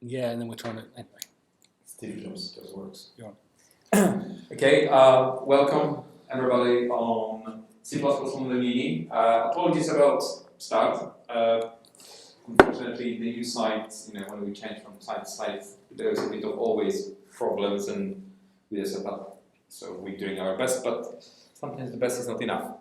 Yeah, and then we're trying to anyway. Steve just works. You're on. Okay, welcome everybody on C++ on the Mini. Apologies about start. Unfortunately, the new site, when we change from site to site, there's a bit of always problems and with the setup. So we're doing our best, but sometimes the best is not enough.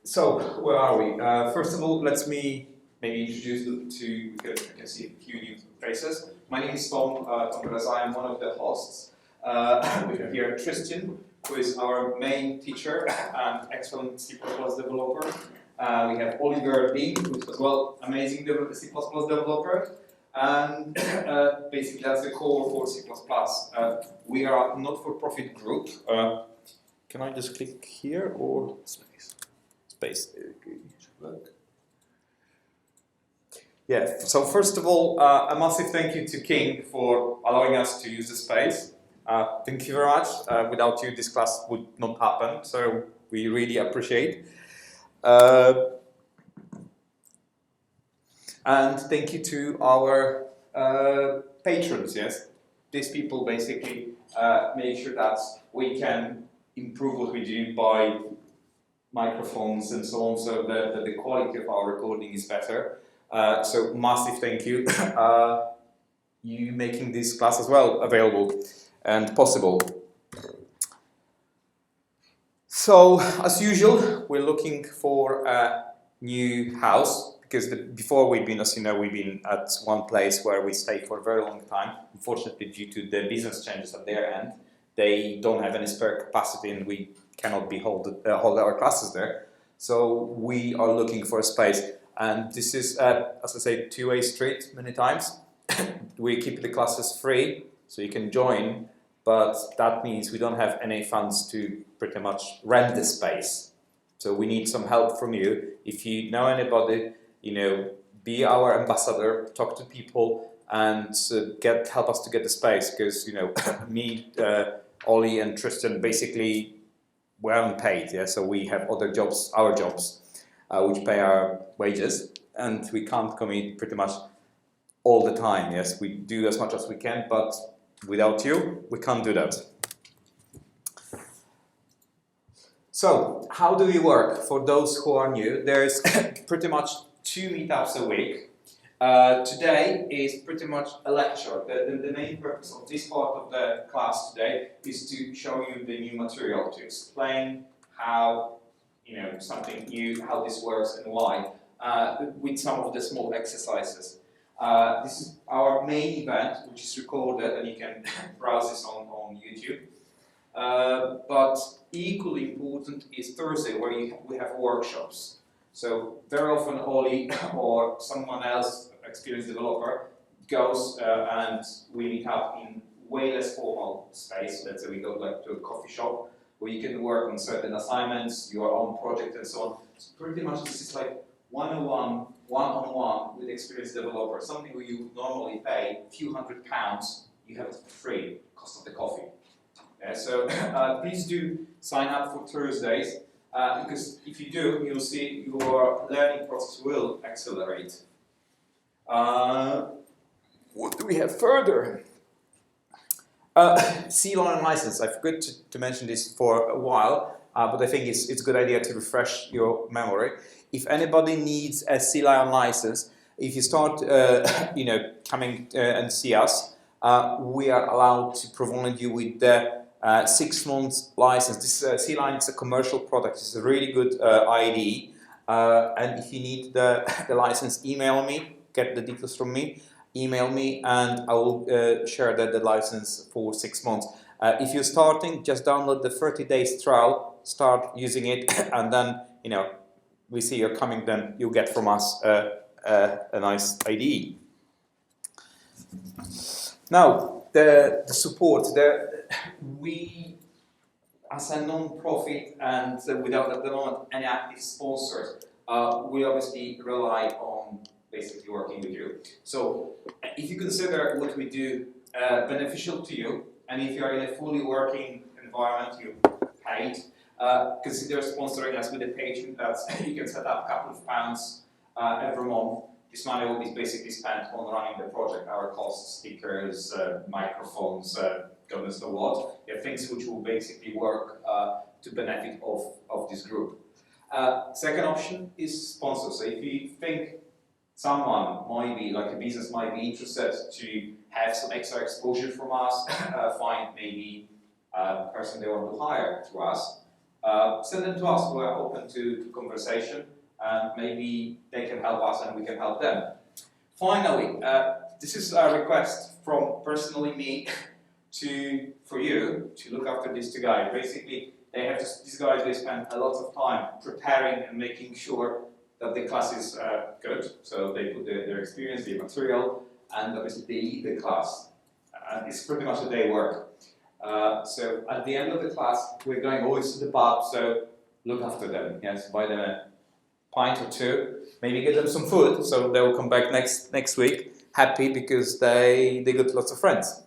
So where are we? First of all, let me maybe introduce you to. You can see a few new faces. My name is Tom Perez. I am one of the hosts. We have here Tristan, who is our main teacher and excellent C++ developer. We have Oliver Dean, who is as well amazing C++ developer. And basically that's the core for C++. We are a not-for-profit group. Can I just click here or space? Space. Yeah, so first of all, a massive thank you to King for allowing us to use the space. Thank you very much. Without you, this class would not happen, so we really appreciate. And thank you to our patrons, yes? These people basically make sure that we can improve what we do by microphones and so on, so that the quality of our recording is better. So massive thank you. You making this class as well available and possible. So as usual, we're looking for a new house because before we've been, as you know, we've been at one place where we stayed for a very long time. Unfortunately, due to the business changes at their end, they don't have any spare capacity and we cannot hold our classes there. So we are looking for a space. And this is, as I say, two-way street many times. We keep the classes free, so you can join, but that means we don't have any funds to pretty much rent the space. So we need some help from you. If you know anybody, be our ambassador, talk to people, and help us to get the space. Because me, Ollie, and Tristan basically we're unpaid. Yeah, so we have other jobs, our jobs. Which pay our wages, and we can't commit pretty much all the time. Yes, we do as much as we can, but without you, we can't do that. So, how do we work? For those who are new, there's pretty much 2 meetups a week. Today is pretty much a lecture. The main purpose of this part of the class today is to show you the new material, to explain how something new, how this works and why, with some of the small exercises. This is our main event, which is recorded, and you can browse this on YouTube. But equally important is Thursday, where we have workshops. So very often Oli or someone else, experienced developer, goes and we meet up in way less formal space. Let's say we go to a coffee shop, where you can work on certain assignments, your own project, and so on. So pretty much this is like one-on-one with experienced developer, something where you normally pay a few £100, you have it for free, cost of the coffee. So please do sign up for Thursdays, because if you do, you'll see your learning process will accelerate. What do we have further? C-line license. I forgot to mention this for a while, but I think it's a good idea to refresh your memory. If anybody needs a C-line license, if you start, coming and see us, we are allowed to provide you with the 6 months license. This C-line is a commercial product. It's a really good ID, and if you need the license, email me. Get the details from me. Email me and I will share the license for 6 months. If you're starting, just download the 30 days trial, start using it, and then we see you're coming, then you'll get from us a nice IDE. Now the support. We as a non-profit and without at the moment any active sponsors, we obviously rely on basically working with you. So if you consider what we do beneficial to you, and if you are in a fully working environment, you paid, consider sponsoring us with a Patreon. That you can set up a couple of pounds every month. this money will be basically spent on running the project, our costs, speakers, microphones, God knows what. Things which will basically work to benefit of this group. Second option is sponsors. So if you think someone might be, like a business might be interested to have some extra exposure from us, find maybe a person they want to hire to us, send them to us. We're open to conversation, and maybe they can help us and we can help them. Finally, this is a request from personally me for you to look after these two guys. Basically, these guys, they spend a lot of time preparing and making sure that the class is good. So they put their experience, their material, and obviously they lead the class. It's pretty much a day work. So at the end of the class, we're going always to the pub, so look after them. Yes, buy them a pint or two, maybe get them some food, so they will come back next week happy because they got lots of friends.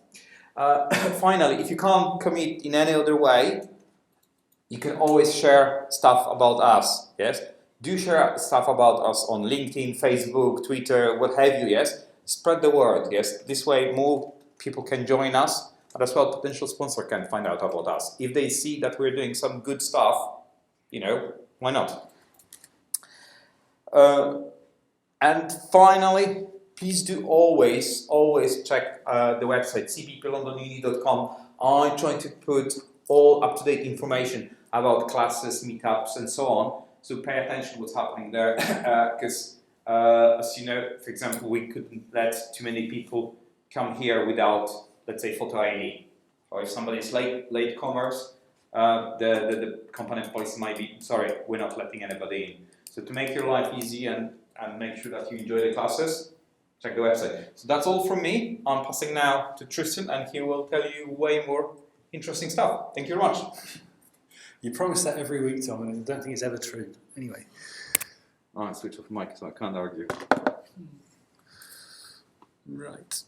Finally, if you can't commit in any other way, you can always share stuff about us. Yes, do share stuff about us on LinkedIn, Facebook, Twitter, what have you. Yes, spread the word. Yes, this way more people can join us, but as well potential sponsor can find out about us. If they see that we're doing some good stuff, why not? And finally, please do always check the website cpplondonuni.com. I'm trying to put all up-to-date information about classes, meetups, and so on. So pay attention to what's happening there, because as you know, for example, we couldn't let too many people come here without, let's say, photo ID. Or if somebody's latecomers, the company policy might be, sorry, we're not letting anybody in. So to make your life easy and make sure that you enjoy the classes, check the website. So that's all from me. I'm passing now to Tristan, and he will tell you way more interesting stuff. Thank you very much. You promise that every week, Tom, and I don't think it's ever true. Anyway. Oh, I switched off the mic, so I can't argue. Right.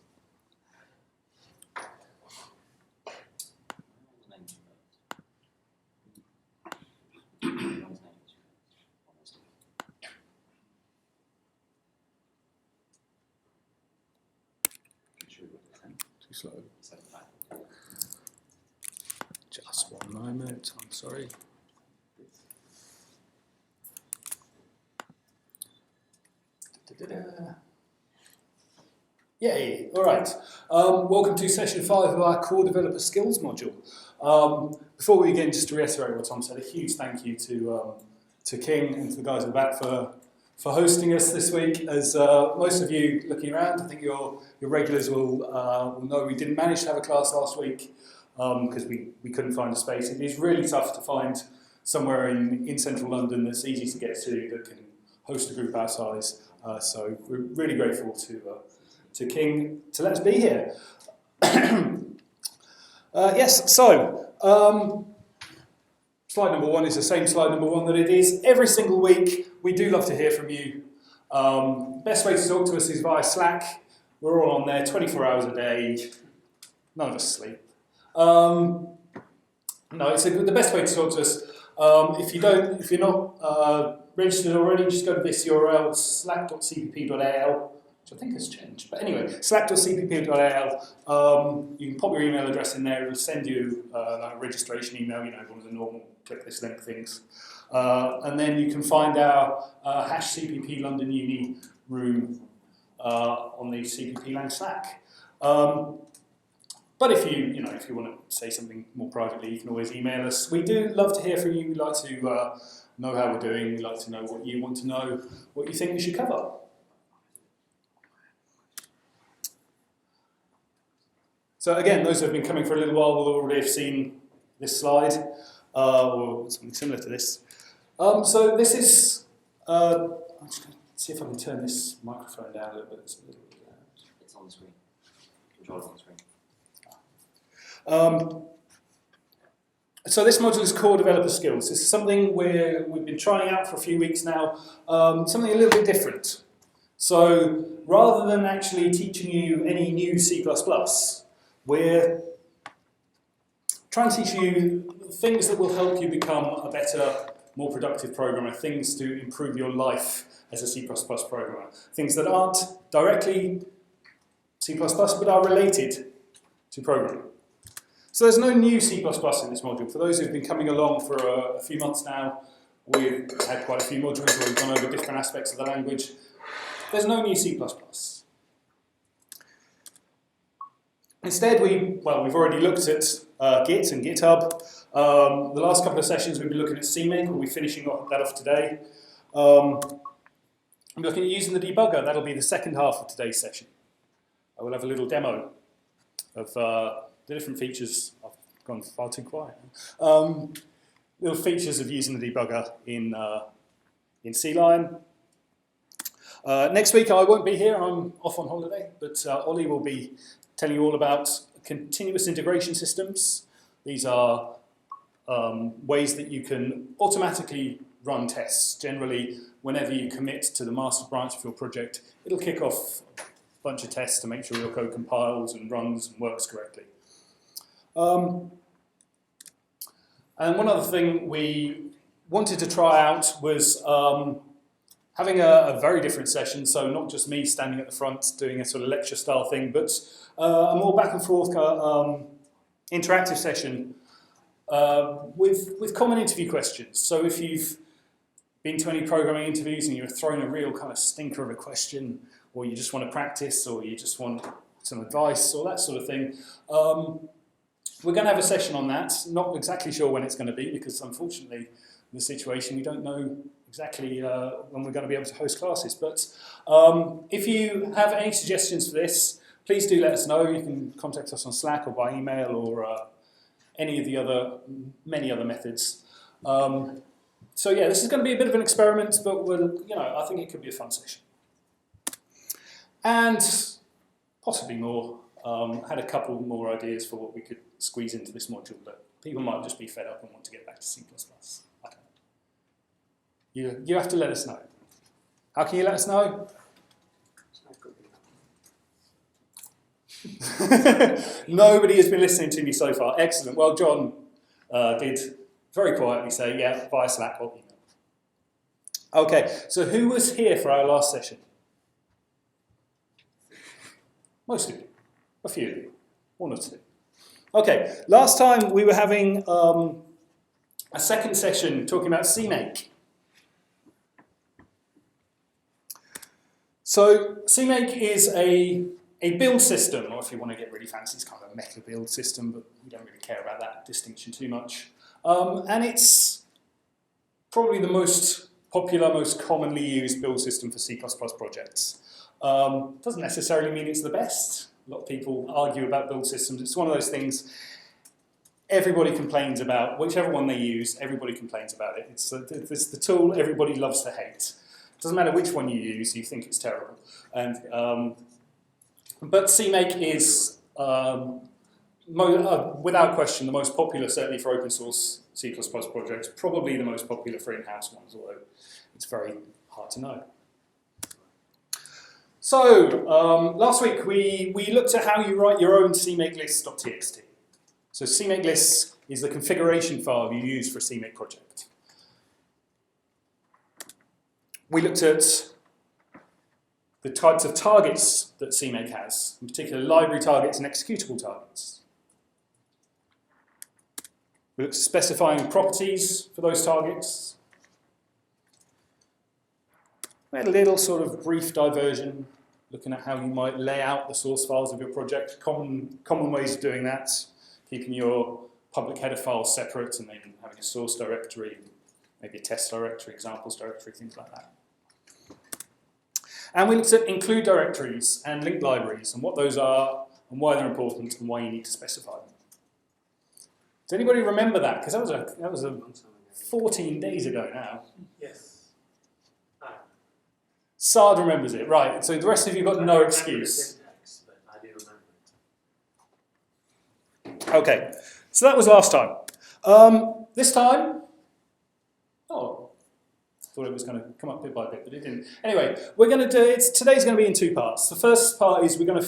Too slow. Just one moment, I'm sorry. Yay, all right. Welcome to session 5 of our core developer skills module. Before we begin, just to reiterate what Tom said, a huge thank you to King and to the guys at the back for hosting us this week. As most of you looking around, I think your regulars will know we didn't manage to have a class last week because we couldn't find a space. It is really tough to find somewhere in central London that's easy to get to that can host a group our size. So we're really grateful to King to let us be here. Yes, so slide number 1 is the same slide number 1 that it is every single week. We do love to hear from you. Best way to talk to us is via Slack. We're all on there 24 hours a day. None of us sleep. No, it's the best way to talk to us. If you're not registered already, just go to this URL, slack.cpp.al, which I think has changed. But anyway, slack.cpp.al. You can pop your email address in there. It'll send you a registration email, one of the normal click this link things. And then you can find our #CPP London Uni room on the CPP Lang Slack. But if you want to say something more privately, you can always email us. We do love to hear from you. We like to know how we're doing. We like to know what you want to know, what you think we should cover. So again, those who have been coming for a little while will already have seen this slide, or something similar to this. So this is, I'm just going to see if I can turn this microphone down a little bit. It's on the screen. Control it on the screen. So this module is core developer skills. This is something we've been trying out for a few weeks now, something a little bit different. So rather than actually teaching you any new C++, we're trying to teach you things that will help you become a better more productive programmer, things to improve your life as a C++ programmer, things that aren't directly C++ but are related to programming. So there's no new C++ in this module. For those who've been coming along for a few months now, we've had quite a few modules where we've gone over different aspects of the language. There's no new C++. Instead, we've already looked at Git and GitHub. The last couple of sessions we've been looking at CMake. We'll be finishing that off today. I'm looking at using the debugger. That'll be the second half of today's session. I will have a little demo of the different features. I've gone far too quiet. Little features of using the debugger in CLion. Next week I won't be here. I'm off on holiday, but Ollie will be telling you all about continuous integration systems. These are ways that you can automatically run tests. Generally, whenever you commit to the master branch of your project, it'll kick off a bunch of tests to make sure your code compiles and runs and works correctly. And one other thing we wanted to try out was having a very different session, so not just me standing at the front doing a sort of lecture style thing, but a more back and forth interactive session with common interview questions. So if you've been to any programming interviews and you're thrown a real kind of stinker of a question, or you just want to practice, or you just want some advice, or that sort of thing, we're going to have a session on that. Not exactly sure when it's going to be, because unfortunately in the situation we don't know exactly when we're going to be able to host classes. But if you have any suggestions for this, please do let us know. You can contact us on Slack or by email or any of the many other methods. So yeah, this is going to be a bit of an experiment, but I think it could be a fun session. And possibly more. Had a couple more ideas for what we could squeeze into this module, but people might just be fed up and want to get back to C++. I don't know. You have to let us know. How can you let us know? Nobody has been listening to me so far. Excellent. Well, John did very quietly say, yeah, via Slack or email. Okay, so who was here for our last session? Most of you. A few of you. One or two. Okay, last time we were having a second session talking about CMake. So CMake is a build system, or if you want to get really fancy, it's kind of a meta build system, but we don't really care about that distinction too much. And it's probably the most popular, most commonly used build system for C++ projects. Doesn't necessarily mean it's the best. A lot of people argue about build systems. It's one of those things everybody complains about. Whichever one they use, everybody complains about it. It's the tool everybody loves to hate. It doesn't matter which one you use, you think it's terrible. And but CMake is, without question, the most popular, certainly for open source C++ projects, probably the most popular for in-house ones, although it's very hard to know. So, last week we looked at how you write your own CMakeLists.txt. So CMakeLists is the configuration file you use for a CMake project. We looked at the types of targets that CMake has, in particular library targets and executable targets. We looked at specifying properties for those targets. We had a little sort of brief diversion, looking at how you might lay out the source files of your project, common ways of doing that, keeping your public header files separate and then having a source directory, maybe a test directory, examples directory, things like that. And we looked at include directories and linked libraries and what those are and why they're important and why you need to specify them. Does anybody remember that? Because that was 14 days ago now. Yes. Sard remembers it, right. So the rest of you got no excuse. I do remember it. Okay, so that was last time. This time, thought it was going to come up bit by bit, but it didn't. Anyway, we're going to do it. Today's going to be in two parts. The first part is we're going to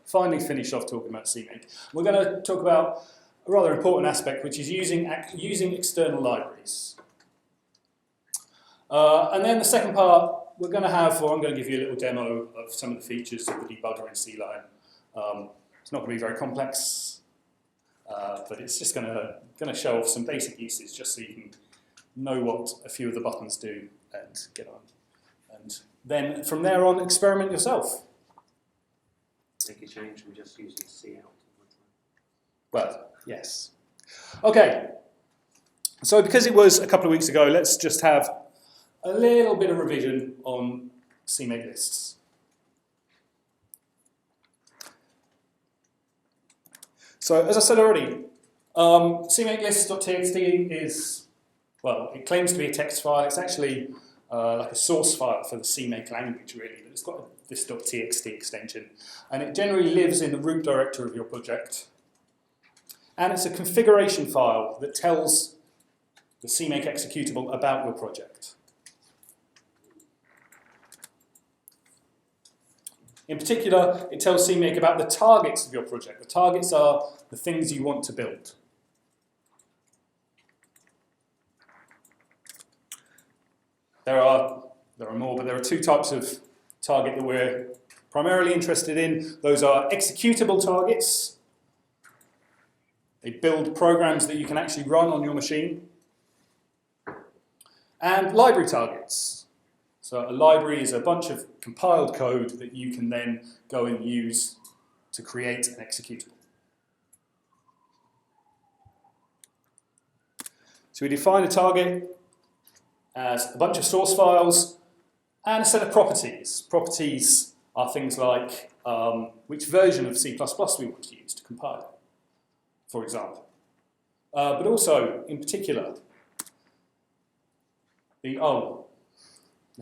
finally finish off talking about CMake. We're going to talk about a rather important aspect, which is using external libraries. And then the second part, we're going to have, or I'm going to give you a little demo of some of the features of the debugger in C-Line. It's not going to be very complex, but it's just going to show off some basic uses just so you can know what a few of the buttons do and get on. And then from there on, experiment yourself. Make a change from just using C out. Well, yes. Okay, so because it was a couple of weeks ago, let's just have a little bit of revision on CMake lists. So as I said already, CMakeLists.txt is, well, it claims to be a text file. It's actually like a source file for the CMake language, really, but it's got this .txt extension, and it generally lives in the root directory of your project. And it's a configuration file that tells the CMake executable about your project. In particular, it tells CMake about the targets of your project. The targets are the things you want to build. There are more, but there are two types of target that we're primarily interested in. Those are executable targets. They build programs that you can actually run on your machine. And library targets. So a library is a bunch of compiled code that you can then go and use to create an executable. So we define a target as a bunch of source files and a set of properties. Properties are things like which version of C++ we want to use to compile it, for example. But also, in particular, never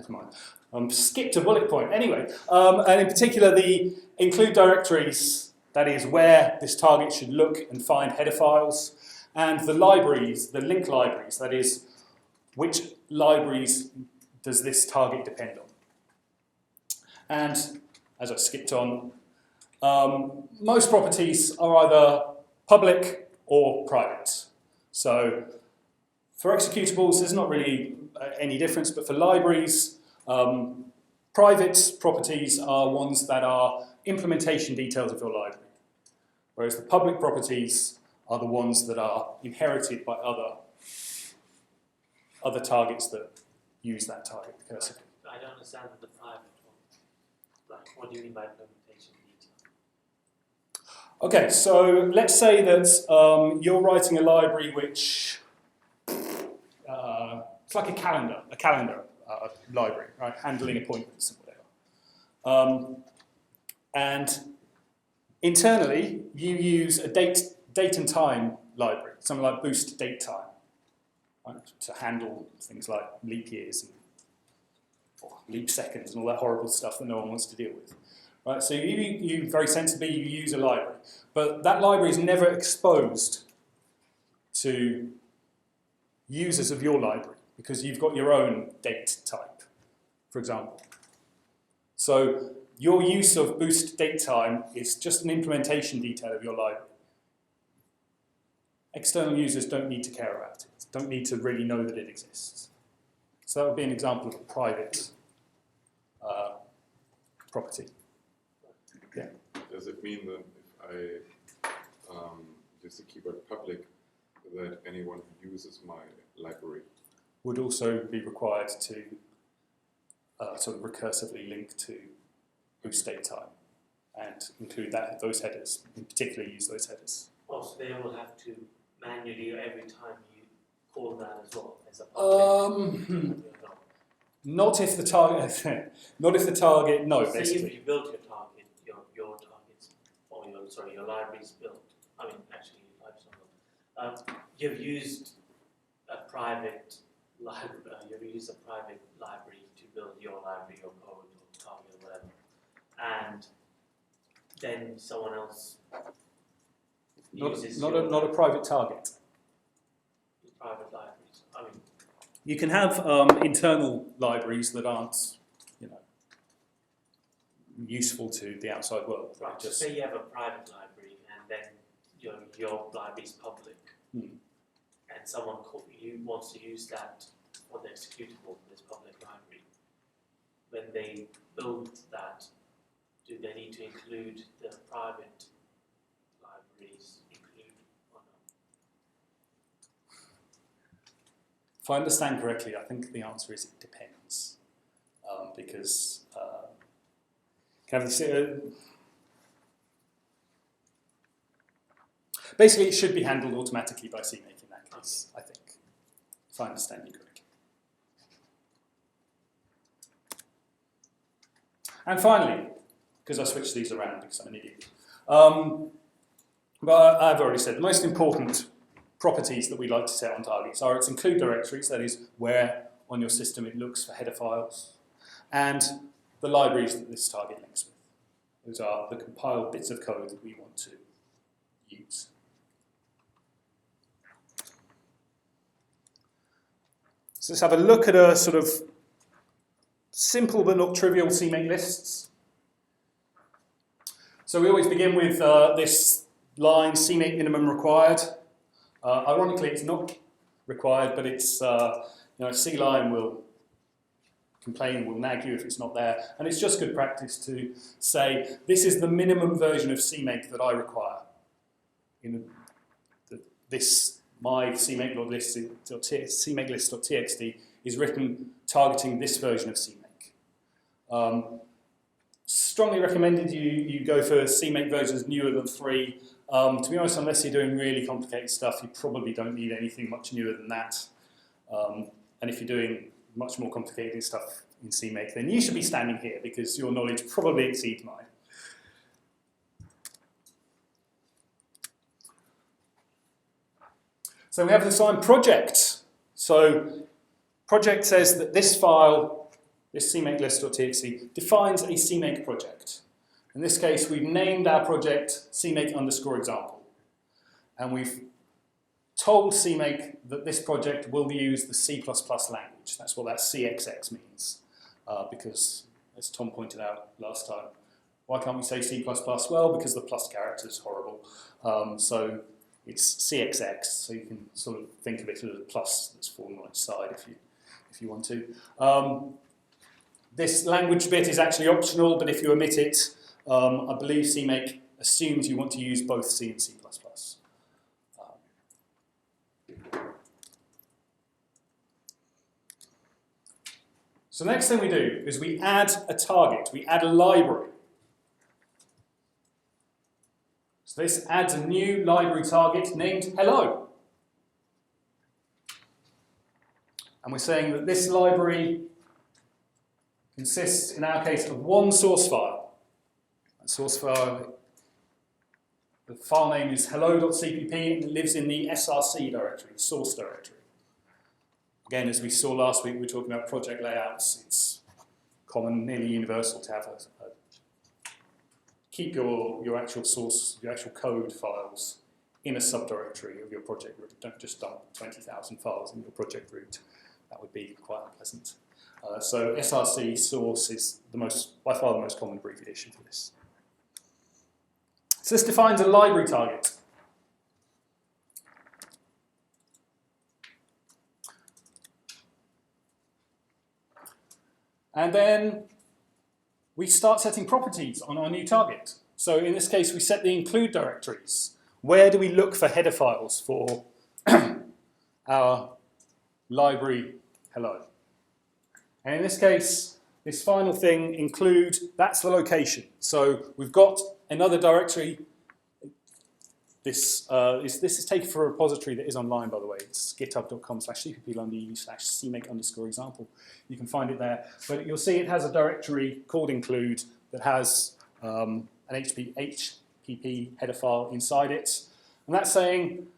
mind. Skipped a bullet point. Anyway, and in particular, the include directories, that is where this target should look and find header files, and the libraries, the link libraries, that is which libraries does this target depend on. And as I skipped on, most properties are either public or private. So for executables, there's not really any difference, but for libraries, private properties are ones that are implementation details of your library, whereas the public properties are the ones that are inherited by other targets that use that target cursor. I don't understand the private one. Like, what do you mean by implementation detail? Okay, so let's say that you're writing a library which it's like a calendar library, right? Handling appointments and whatever. And internally, you use a date and time library, something like boost date time, right? To handle things like leap years and leap seconds and all that horrible stuff that no one wants to deal with. Right? So you very sensibly you use a library, but that library is never exposed to users of your library because you've got your own date type, for example. So your use of boost date time is just an implementation detail of your library. External users don't need to care about it, don't need to really know that it exists. So that would be an example of a private property. Yeah. Does it mean that if I use the keyword public, that anyone who uses my library would also be required to sort of recursively link to boost date time and include those headers, in particular use those headers. Oh, so they will have to manually every time you call that as well as a public. Not if the target. Not if the target. No, Say basically. if you built your target, your targets, or your library's built. I mean, actually, you've used a private library. You've used a private library to build your library, your code, or target, or whatever, and then someone else uses Not a private target. private libraries. I mean, You can have internal libraries that aren't, useful to the outside world. right. Just, Say you have a private library, and then your library is public, and someone wants to use that for the executable for this public library, when they build that, do they need to include the private libraries include or not? If I understand correctly, I think the answer is it depends, because basically it should be handled automatically by CMake in that case, I think, if I understand you correctly. And finally, because I switched these around because I'm an idiot, but I've already said the most important properties that we like to set on targets are its include directories, that is where on your system it looks for header files, and the libraries that this target links with. Those are the compiled bits of code that we want to use. So let's have a look at a sort of simple but not trivial CMake lists. So we always begin with this line, CMake minimum required. Ironically, it's not required, but it's, C-line will complain, will nag you if it's not there. And it's just good practice to say, this is the minimum version of CMake that I require. My CMakeLists.txt is written targeting this version of CMake. Strongly recommended you go for CMake versions newer than 3. To be honest, unless you're doing really complicated stuff, you probably don't need anything much newer than that. And if you're doing much more complicated stuff in CMake, then you should be standing here because your knowledge probably exceeds mine. So we have the sign project. So project says that this file, this CMakeList.txt, defines a CMake project. In this case, we've named our project CMake_example. And we've told CMake that this project will use the C++ language. That's what that CXX means. Because, as Tom pointed out last time, why can't we say C++? Well, because the plus character is horrible. So it's CXX, so you can sort of think of it as a plus that's fallen on its side if you want to. This language bit is actually optional, but if you omit it, I believe CMake assumes you want to use both C and C++. So the next thing we do is we add a target, we add a library. So this adds a new library target named hello. And we're saying that this library consists, in our case, of one source file. That source file, the file name is hello.cpp, and it lives in the src directory, the source directory. Again, as we saw last week, we were talking about project layouts. It's common, nearly universal, to have keep your actual source, your actual code files in a subdirectory of your project root. Don't just dump 20,000 files in your project root. That would be quite unpleasant. So src source is by far the most common abbreviation for this. So this defines a library target. And then we start setting properties on our new target. So in this case, we set the include directories. Where do we look for header files for our library hello? And in this case, this final thing, include, that's the location. So we've got another directory. This is taken from a repository that is online, by the way. It's github.com/cpp/cmake_example. You can find it there. But you'll see it has a directory called include that has an HPP header file inside it. And that's saying,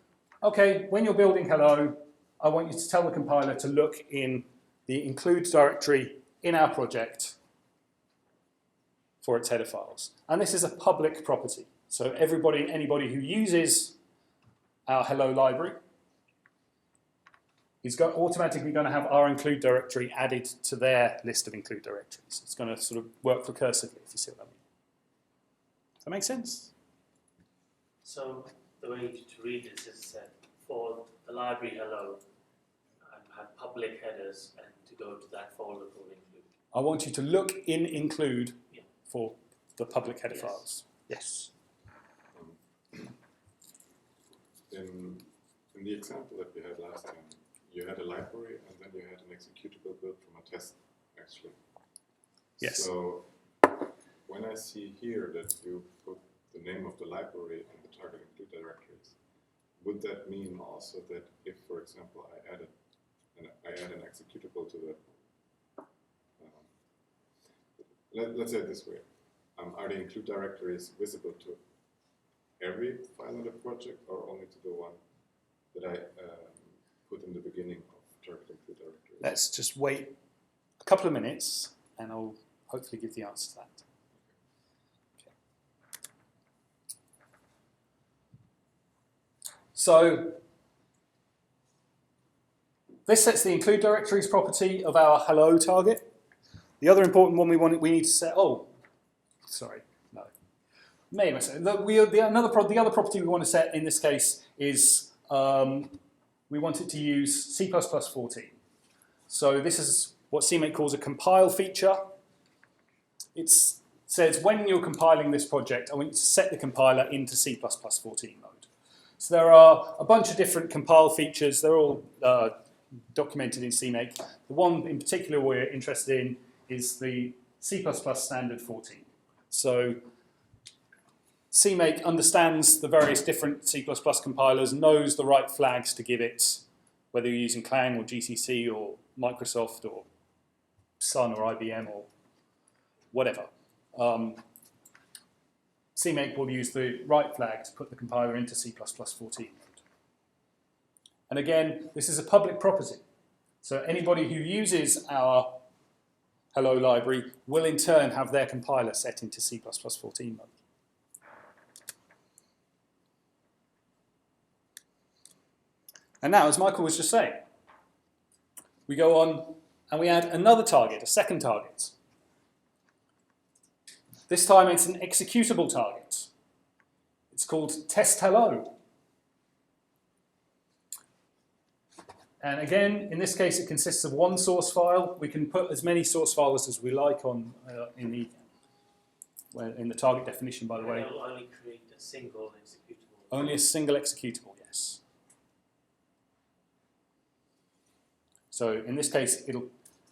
OK, when you're building hello, I want you to tell the compiler to look in the include directory in our project for its header files. And this is a public property. So anybody who uses our hello library is automatically going to have our include directory added to their list of include directories. It's going to sort of work recursively, if you see what I mean. Does that make sense? So the way to read this is for the library hello, I'm have public headers and to go to that folder called include. I want you to look in include Yeah. for the public header Yes. files. Yes. In the example that we had last time, you had a library and then you had an executable built from a test, actually. Yes. So when I see here that you put the name of the library in the target include directories, would that mean also that if, for example, I add an executable to the let's say it this way, are the include directories visible to every file in the project or only to the one that I put in the beginning of target include directories? Let's just wait a couple of minutes and I'll hopefully give the answer to that. Okay. So this sets the include directories property of our hello target. The other important one we need to set, no. Maybe I said, the other property we want to set in this case is we want it to use C++ 14. So this is what CMake calls a compile feature. It says when you're compiling this project, I want you to set the compiler into C++ 14 mode. So there are a bunch of different compile features. They're all documented in CMake. The one in particular we're interested in is the C++ standard 14. So CMake understands the various different C++ compilers, knows the right flags to give it, whether you're using Clang or GCC or Microsoft or Sun or IBM or whatever. CMake will use the right flag to put the compiler into C++ 14 mode. And again, this is a public property. So anybody who uses our hello library will in turn have their compiler set into C++ 14 mode. And now, as Michael was just saying, we go on and we add another target, a second target. This time it's an executable target. It's called test hello. And again, in this case, it consists of one source file. We can put as many source files as we like on in the target definition, by the way. It will only create a single executable. Only a single executable, yes. So in this case, it'll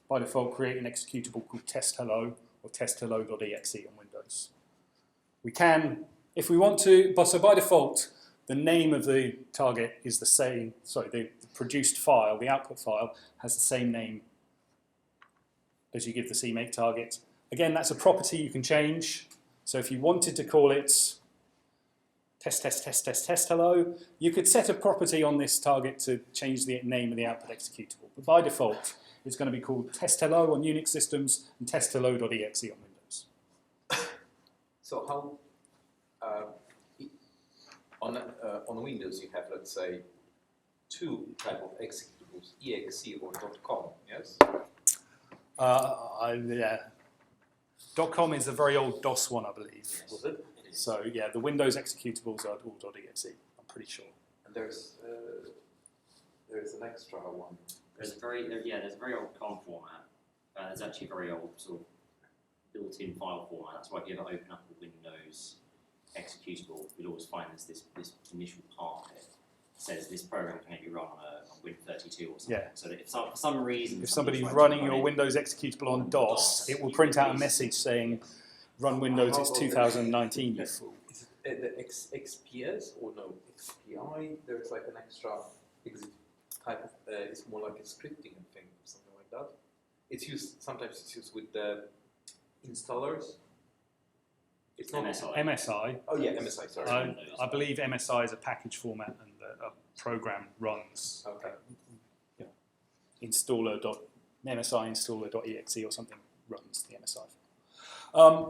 by default create an executable called test hello or testhello.exe on Windows. We can, if we want to, but so by default, the name of the target is the same, the produced file, the output file, has the same name as you give the CMake target. Again, that's a property you can change. So if you wanted to call it test hello, you could set a property on this target to change the name of the output executable. But by default, it's going to be called test hello on Unix systems and testhello.exe on Windows. So how on Windows you have, let's say, two type of executables, exe or .com, yes? Yeah. .com is a very old DOS one, I believe. Was it? So yeah, the Windows executables are all .exe, I'm pretty sure. And there's an extra one. There's a very old COM format. There's actually a very old sort of built-in file format. That's why if you ever open up a Windows executable, you'll always find this initial part of it says this program can maybe run on a Win32 or something. Yeah. So that if for some reason If somebody's tries to running run your it Windows executable on DOS, it will print out a message saying, "Run Windows, it's 2019, you fool." Is it the XPS or no XPI? There's like an extra type of. It's more like a scripting thing, something like that. It's used sometimes. It's used with the installers. It's not MSI. MSI. Oh yeah, MSI. Sorry. I believe MSI is a package format and a program runs. Okay. MSI installer.exe or something runs the MSI.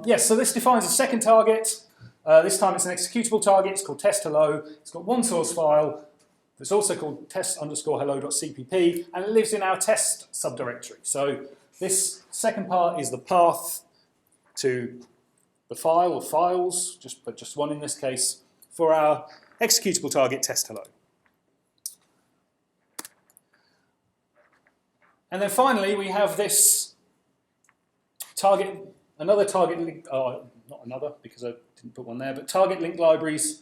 Yes, so this defines a second target. This time it's an executable target. It's called test hello. It's got one source file. It's also called test_hello.cpp, and it lives in our test subdirectory. So this second part is the path to the file or files, but just one in this case, for our executable target test hello. And then finally, we have this another target link, not another because I didn't put one there, but target link libraries.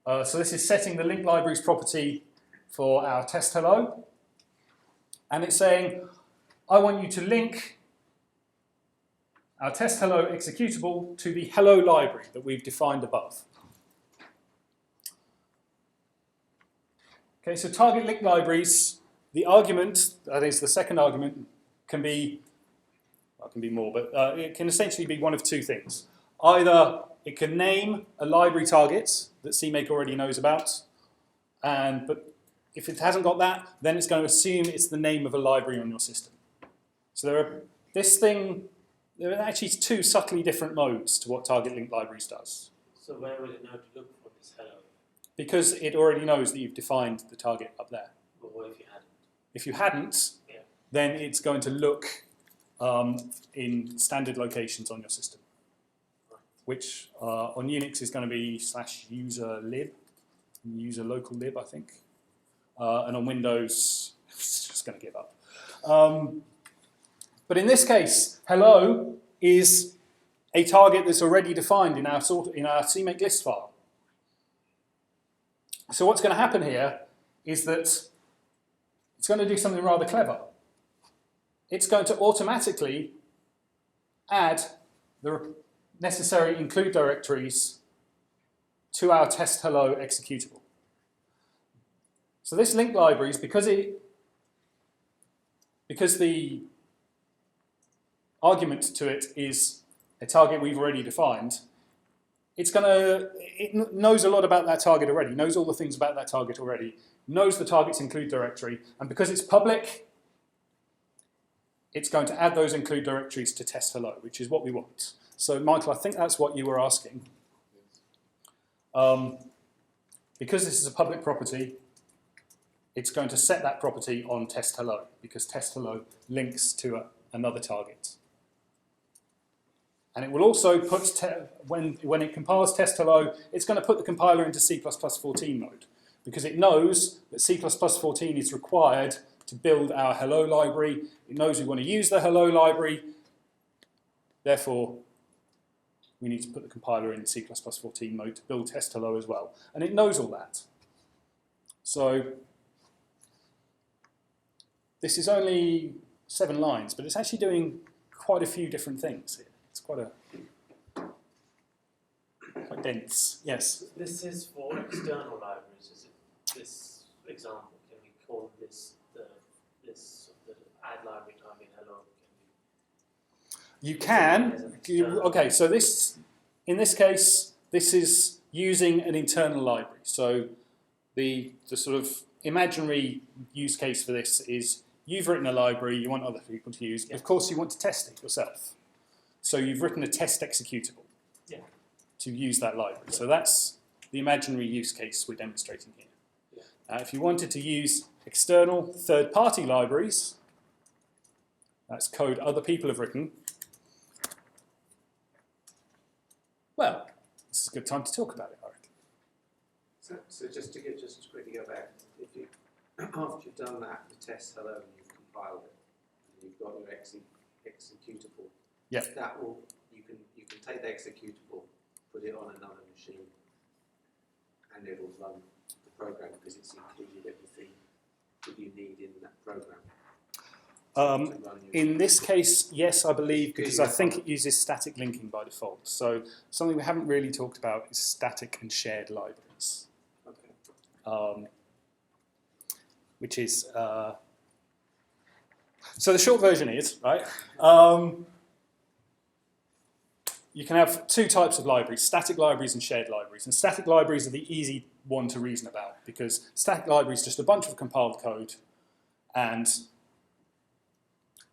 So this is setting the link libraries property for our test hello. And it's saying, I want you to link our test hello executable to the hello library that we've defined above. Okay, so target link libraries, the argument, that is the second argument, can be, well, it can be more, but it can essentially be one of two things. Either it can name a library target that CMake already knows about, but if it hasn't got that, then it's going to assume it's the name of a library on your system. So there are actually two subtly different modes to what target link libraries does. So where will it know to look for this hello? Because it already knows that you've defined the target up there. But what if you hadn't? If you hadn't, then it's going to look in standard locations on your system, which on Unix is going to be /user lib, user local lib, I think. And on Windows, it's just going to give up. But in this case, hello is a target that's already defined in our CMake list file. So what's going to happen here is that it's going to do something rather clever. It's going to automatically add the necessary include directories to our test hello executable. So this link libraries, because the argument to it is a target we've already defined, it knows a lot about that target already, knows all the things about that target already, knows the target's include directory, and because it's public, it's going to add those include directories to test hello, which is what we want. So Michael, I think that's what you were asking. Because this is a public property, it's going to set that property on test hello, because test hello links to another target. And it will also put, when it compiles test hello, it's going to put the compiler into C++14 mode, because it knows that C++14 is required to build our hello library. It knows we want to use the hello library. Therefore, we need to put the compiler in C++14 mode to build test hello as well. And it knows all that. So this is only 7 lines, but it's actually doing quite a few different things here. It's quite dense. Yes? This is for external libraries, is it? This example, can we call this the add library target hello? You can. Okay, so in this case, this is using an internal library. So the sort of imaginary use case for this is you've written a library you want other people to use. Of course, you want to test it yourself. So you've written a test executable to use that library. So that's the imaginary use case we're demonstrating here. If you wanted to use external third-party libraries, that's code other people have written, well, this is a good time to talk about it, I reckon. So just to quickly go back, if you after you've done that, the test hello, and you've compiled it, and you've got your executable. Yeah. That will you can take the executable, put it on another machine, and it will run the program because it's included everything that you need in that program. In this case, yes, I believe, because I think it uses static linking by default. So something we haven't really talked about is static and shared libraries. Okay. Which is, so the short version is, right, you can have 2 types of libraries, static libraries and shared libraries. And static libraries are the easy one to reason about, because static libraries is just a bunch of compiled code, and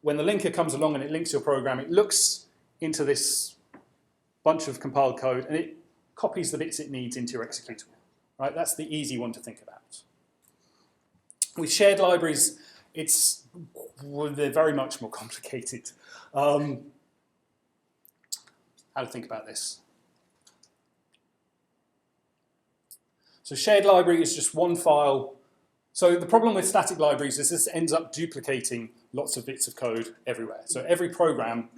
when the linker comes along and it links your program, it looks into this bunch of compiled code and it copies the bits it needs into your executable. Right? That's the easy one to think about. With shared libraries, they're very much more complicated. How to think about this? So shared library is just one file So the problem with static libraries is this ends up duplicating lots of bits of code everywhere. So every program,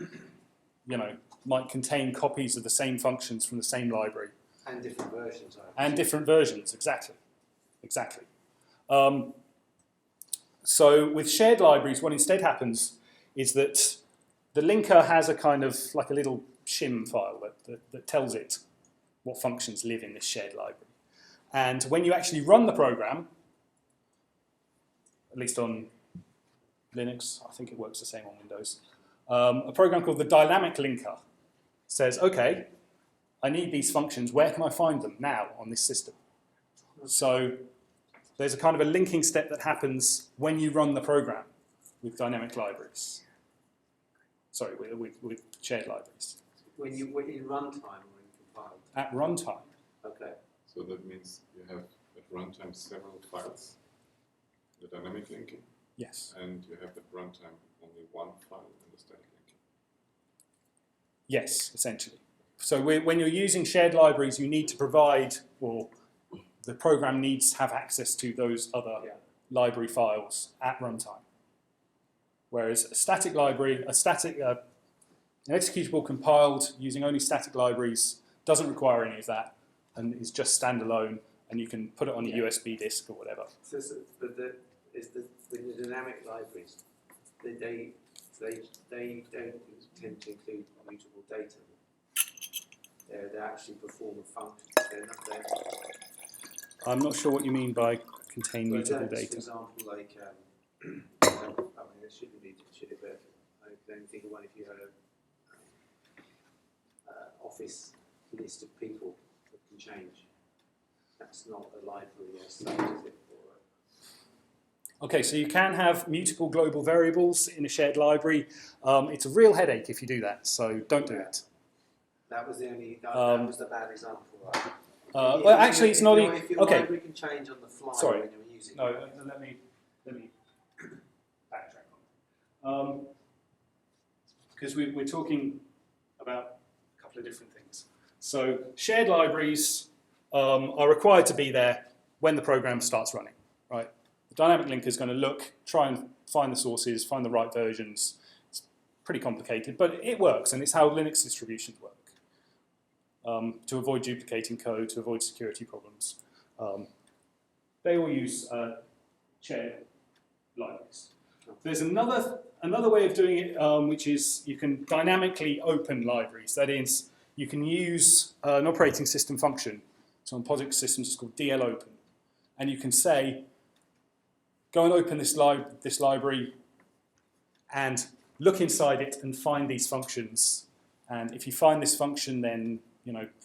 might contain copies of the same functions from the same library. And different versions. And different versions, exactly. So with shared libraries, what instead happens is that the linker has a kind of like a little shim file that tells it what functions live in this shared library. And when you actually run the program, at least on Linux, I think it works the same on Windows, a program called the dynamic linker says, okay, I need these functions, where can I find them now on this system? So there's a kind of a linking step that happens when you run the program with dynamic libraries. Sorry, with shared libraries. When in runtime or in compiled? At runtime. Okay. So that means you have at runtime several files, the dynamic linking, Yes. and you have at runtime only one file in the static linking. Yes, essentially. So when you're using shared libraries, you need to provide, or the program needs to have access to those other library files at runtime. Whereas a static library, an executable compiled using only static libraries doesn't require any of that and is just standalone, and you can put it on a USB disk or whatever. But the dynamic libraries, they don't tend to include mutable data. They actually perform a function. They're not. I'm not sure what you mean by contain mutable For data. example, like I mean, it shouldn't be, should it? But I can only think of one if you had a office list of people that can change. That's not a library as such, is it? Okay, so you can have mutable global variables in a shared library. It's a real headache if you do that, so don't do it. That was the only. That was the bad example. Right? Well, actually, it's not. If your Okay. library can change on the fly Sorry. when you're using No, it. let me backtrack on that. Because we're talking about a couple of different things. So shared libraries are required to be there when the program starts running, right? The dynamic linker is going to try and find the sources, find the right versions. It's pretty complicated, but it works, and it's how Linux distributions work. To avoid duplicating code, to avoid security problems. They all use shared libraries. There's another way of doing it, which is you can dynamically open libraries. That is, you can use an operating system function. So on POSIX systems, it's called dlopen. And you can say, go and open this library and look inside it and find these functions. And if you find this function, then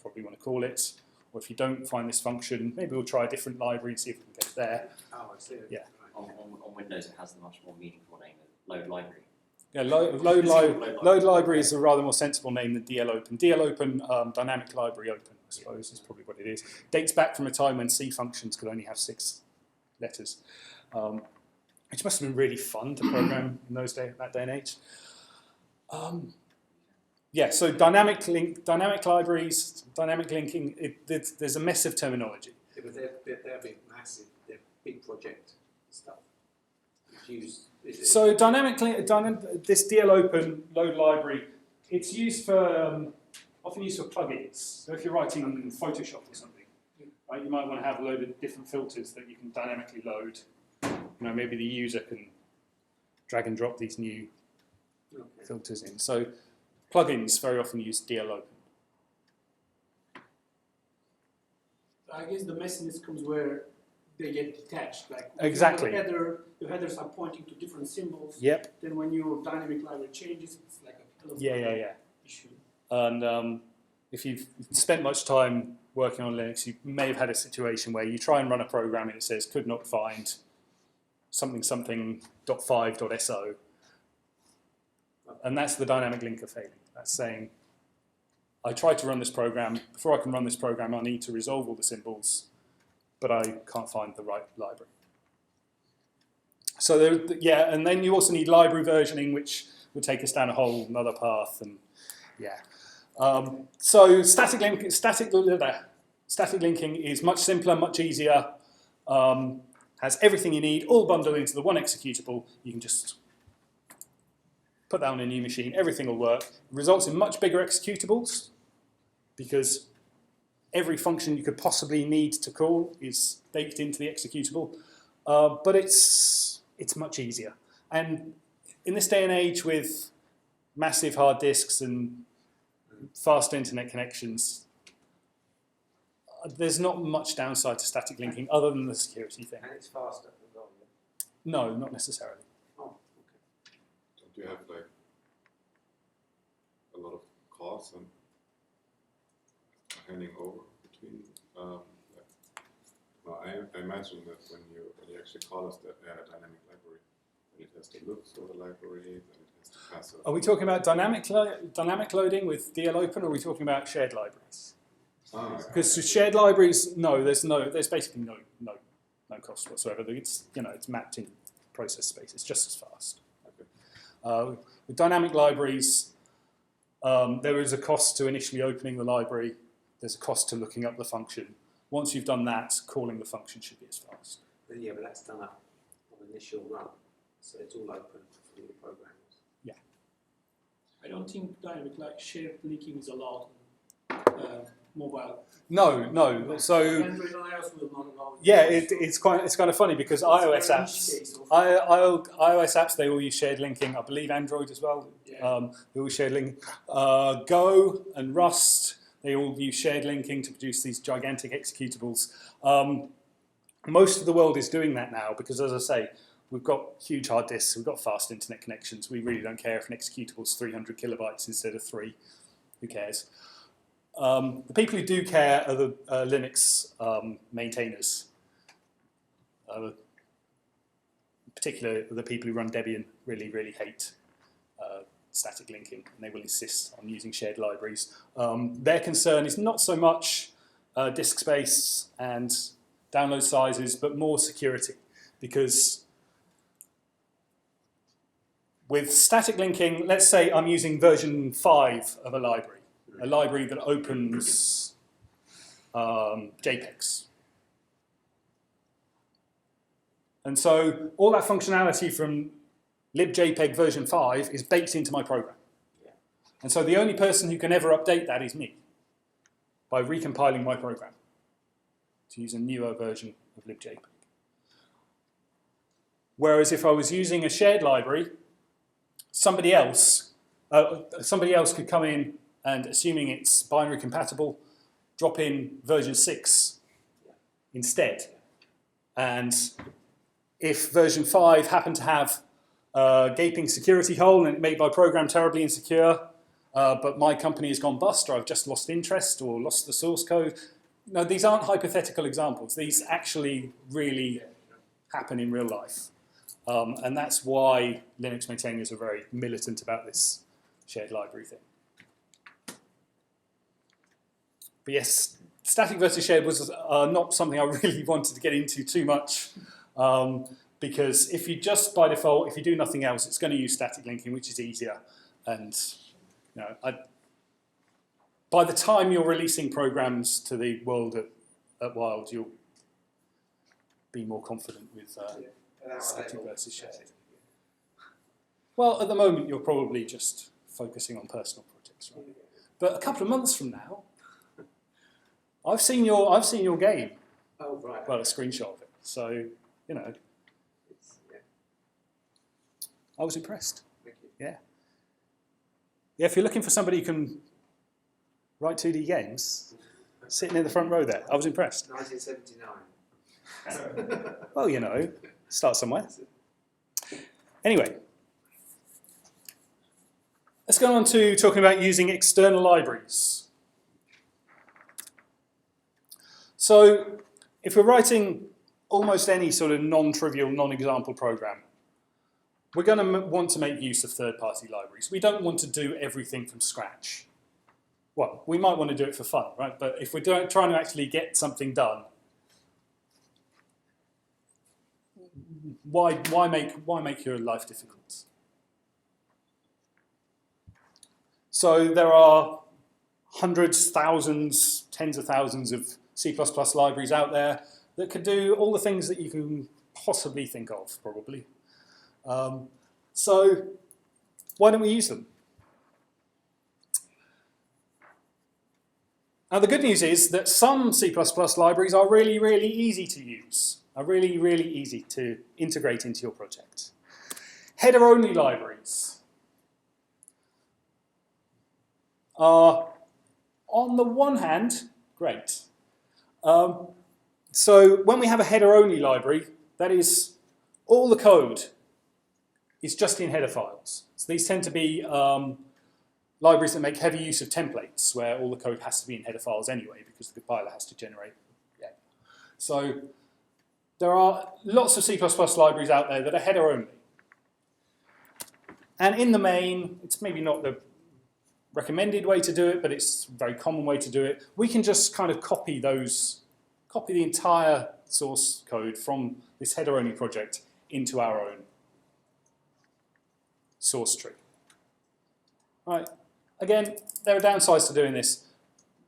probably want to call it. Or if you don't find this function, maybe we'll try a different library and see if we can get it there. Oh, I see. Yeah. On Windows, it has the much more meaningful name of load library. Yeah, load library is a rather more sensible name than dlopen. Dlopen, dynamic library open, I suppose, is probably what it is. Dates back from a time when C functions could only have 6 letters, which must have been really fun to program in that day and age. Yeah, so dynamic libraries, dynamic linking, there's a mess of terminology. Yeah, but they're big, massive, they're big project stuff. So this dlopen load library, it's used for often used for plugins. So if you're writing in Photoshop or something, right, you might want to have a load of different filters that you can dynamically load. Maybe the user can drag and drop these new filters in. So plugins very often use dlopen. I guess the messiness comes where they get detached. Like Exactly. your headers are pointing to different symbols. Yep. Then when your dynamic library changes, it's like a hell of Yeah. issue. And if you've spent much time working on Linux, you may have had a situation where you try and run a program and it says could not find something.5.so, and that's the dynamic linker failing. That's saying, I tried to run this program. Before I can run this program, I need to resolve all the symbols, but I can't find the right library. So and then you also need library versioning, which would take us down a whole another path, and so static linking is much simpler, much easier, has everything you need, all bundled into the one executable. You can just put that on a new machine, everything will work. It results in much bigger executables because every function you could possibly need to call is baked into the executable, but it's much easier. And in this day and age with massive hard disks and fast internet connections, there's not much downside to static linking other than the security thing. And it's faster as well. Yeah? No, not necessarily. Oh, okay. Don't you have like a lot of calls and handing over between? Well, I imagine that when you actually call us the dynamic library, then it has to look through the library, then it has to pass it. Are we talking about dynamic loading with DL open, or are we talking about shared libraries? Because shared libraries, there's basically no cost whatsoever. It's mapped in process space. It's just as fast. Okay. With dynamic libraries, there is a cost to initially opening the library. There's a cost to looking up the function. Once you've done that, calling the function should be as fast. But yeah, but that's done up on initial run, so it's all open for the programmers. I don't think dynamic shared linking is allowed on mobile. No. So Android and iOS will not allow it. yeah, it's kind of funny because iOS apps they all use shared linking. I believe Android as well. Yeah. They all shared linking. Go and Rust, they all use shared linking to produce these gigantic executables. Most of the world is doing that now because, as I say, we've got huge hard disks, we've got fast internet connections. We really don't care if an executable is 300 kilobytes instead of 3. Who cares? The people who do care are the Linux maintainers. In particular, the people who run Debian really hate static linking, and they will insist on using shared libraries. Their concern is not so much disk space and download sizes, but more security, because with static linking, let's say I'm using version 5 of a library that opens JPEGs. And so all that functionality from libjpeg version 5 is baked into my program. And so the only person who can ever update that is me by recompiling my program to use a newer version of libjpeg. Whereas if I was using a shared library, somebody else could come in and, assuming it's binary compatible, drop in version 6 instead. And if version 5 happened to have a gaping security hole and it made my program terribly insecure, but my company has gone bust, or I've just lost interest or lost the source code. No, these aren't hypothetical examples. These actually really happen in real life. And that's why Linux maintainers are very militant about this shared library thing. But yes, static versus shared was not something I really wanted to get into too much, because if you just, by default, if you do nothing else, it's going to use static linking, which is easier. And by the time you're releasing programs to the world at Wild, you'll be more confident with static versus shared. Well, at the moment, you're probably just focusing on personal projects, right? But a couple of months from now, I've seen your game. Oh, right. Well, a screenshot of it. So, I was impressed. Thank you. Yeah. Yeah, if you're looking for somebody who can write 2D games, sitting in the front row there, I was impressed. 1979. Well, start somewhere. Anyway, let's go on to talking about using external libraries. So, if we're writing almost any sort of non-trivial, non-example program, we're going to want to make use of third-party libraries. We don't want to do everything from scratch. Well, we might want to do it for fun, right? But if we're trying to actually get something done, why make your life difficult? So there are hundreds, thousands, tens of thousands of C++ libraries out there that could do all the things that you can possibly think of, probably. So why don't we use them? Now the good news is that some C++ libraries are really, really easy to use, are really, really easy to integrate into your project. Header-only libraries are, on the one hand, great. So when we have a header-only library, that is, all the code is just in header files. So these tend to be libraries that make heavy use of templates, where all the code has to be in header files anyway, because the compiler has to generate. Yeah. So there are lots of C++ libraries out there that are header-only. And in the main, it's maybe not the recommended way to do it, but it's a very common way to do it. We can just kind of copy the entire source code from this header-only project into our own source tree. Right. Again, there are downsides to doing this,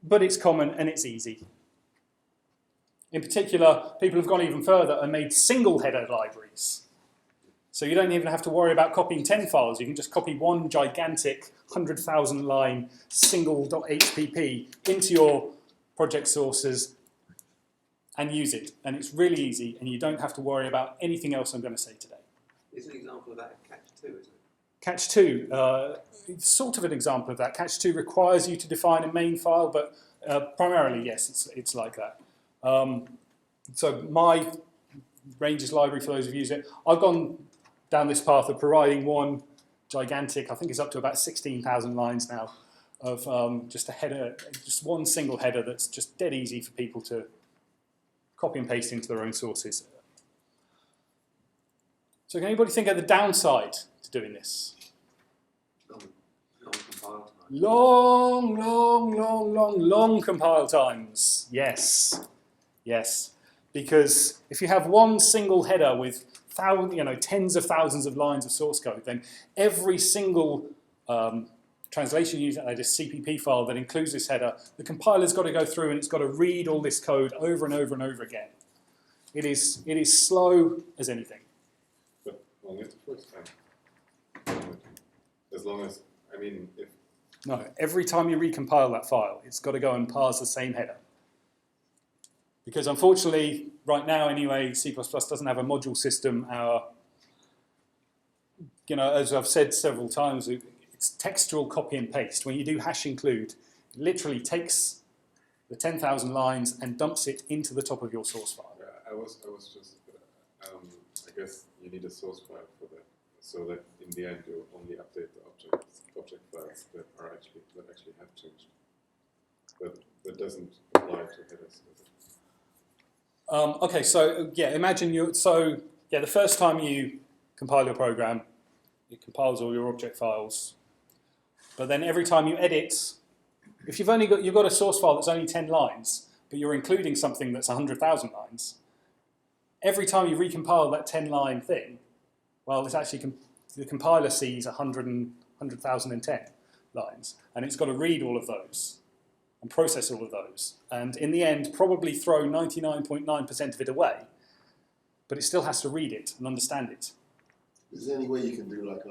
but it's common and it's easy. In particular, people have gone even further and made single header libraries. So you don't even have to worry about copying 10 files. You can just copy one gigantic 100,000 line single .hpp into your project sources and use it. And it's really easy, and you don't have to worry about anything else I'm going to say today. It's an example of that in Catch 2, isn't it? Catch 2, it's sort of an example of that. Catch 2 requires you to define a main file, but primarily, yes, it's like that. So my ranges library, for those of you who use it, I've gone down this path of providing one gigantic, I think it's up to about 16,000 lines now, of just a header, just one single header that's just dead easy for people to copy and paste into their own sources. So can anybody think of the downside to doing this? Long compile time. Long compile times. Yes, yes. Because if you have one single header with tens of thousands of lines of source code, then every single translation unit, a CPP file that includes this header, the compiler's got to go through and it's got to read all this code over and over and over again. It is slow as anything. But only the first time. As long as, I mean, if... No, every time you recompile that file, it's got to go and parse the same header. Because unfortunately, right now anyway, C++ doesn't have a module system. As I've said several times, it's textual copy and paste. When you do hash include, it literally takes the 10,000 lines and dumps it into the top of your source file. I was just, I guess you need a source file for that, so that in the end you only update the object files that actually have changed. But that doesn't apply to headers. Okay, so yeah, imagine the first time you compile your program, it compiles all your object files. But then every time you edit, if you've got a source file that's only 10 lines, but you're including something that's 100,000 lines, every time you recompile that 10-line thing, well, it's actually the compiler sees 100,010 lines, and it's got to read all of those and process all of those, and in the end, probably throw 99.9% of it away, but it still has to read it and understand it. Is there any way you can do like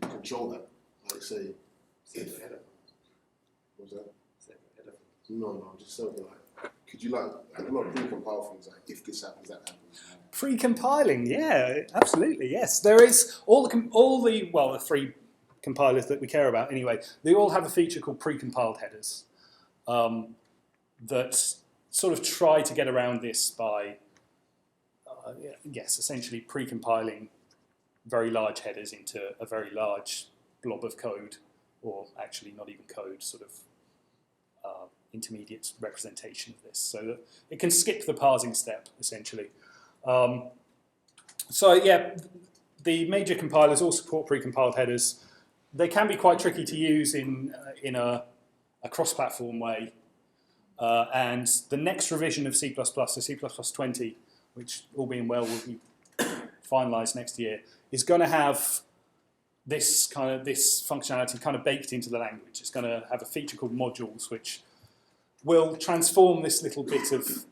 control that? Like say, Separate header. what's that? Separate header. No, just something like, could you like a lot of pre-compile things like if this happens, that happens. Pre-compiling, yeah, absolutely, yes. There is the three compilers that we care about anyway, they all have a feature called pre-compiled headers that sort of try to get around this by, essentially pre-compiling very large headers into a very large blob of code, or actually not even code, sort of intermediate representation of this, so that it can skip the parsing step, essentially. The major compilers all support pre-compiled headers. They can be quite tricky to use in a cross-platform way. And the next revision of C++, so C++ 20, which all being well will be finalized next year, is going to have this functionality kind of baked into the language. It's going to have a feature called modules, which will transform this little bit of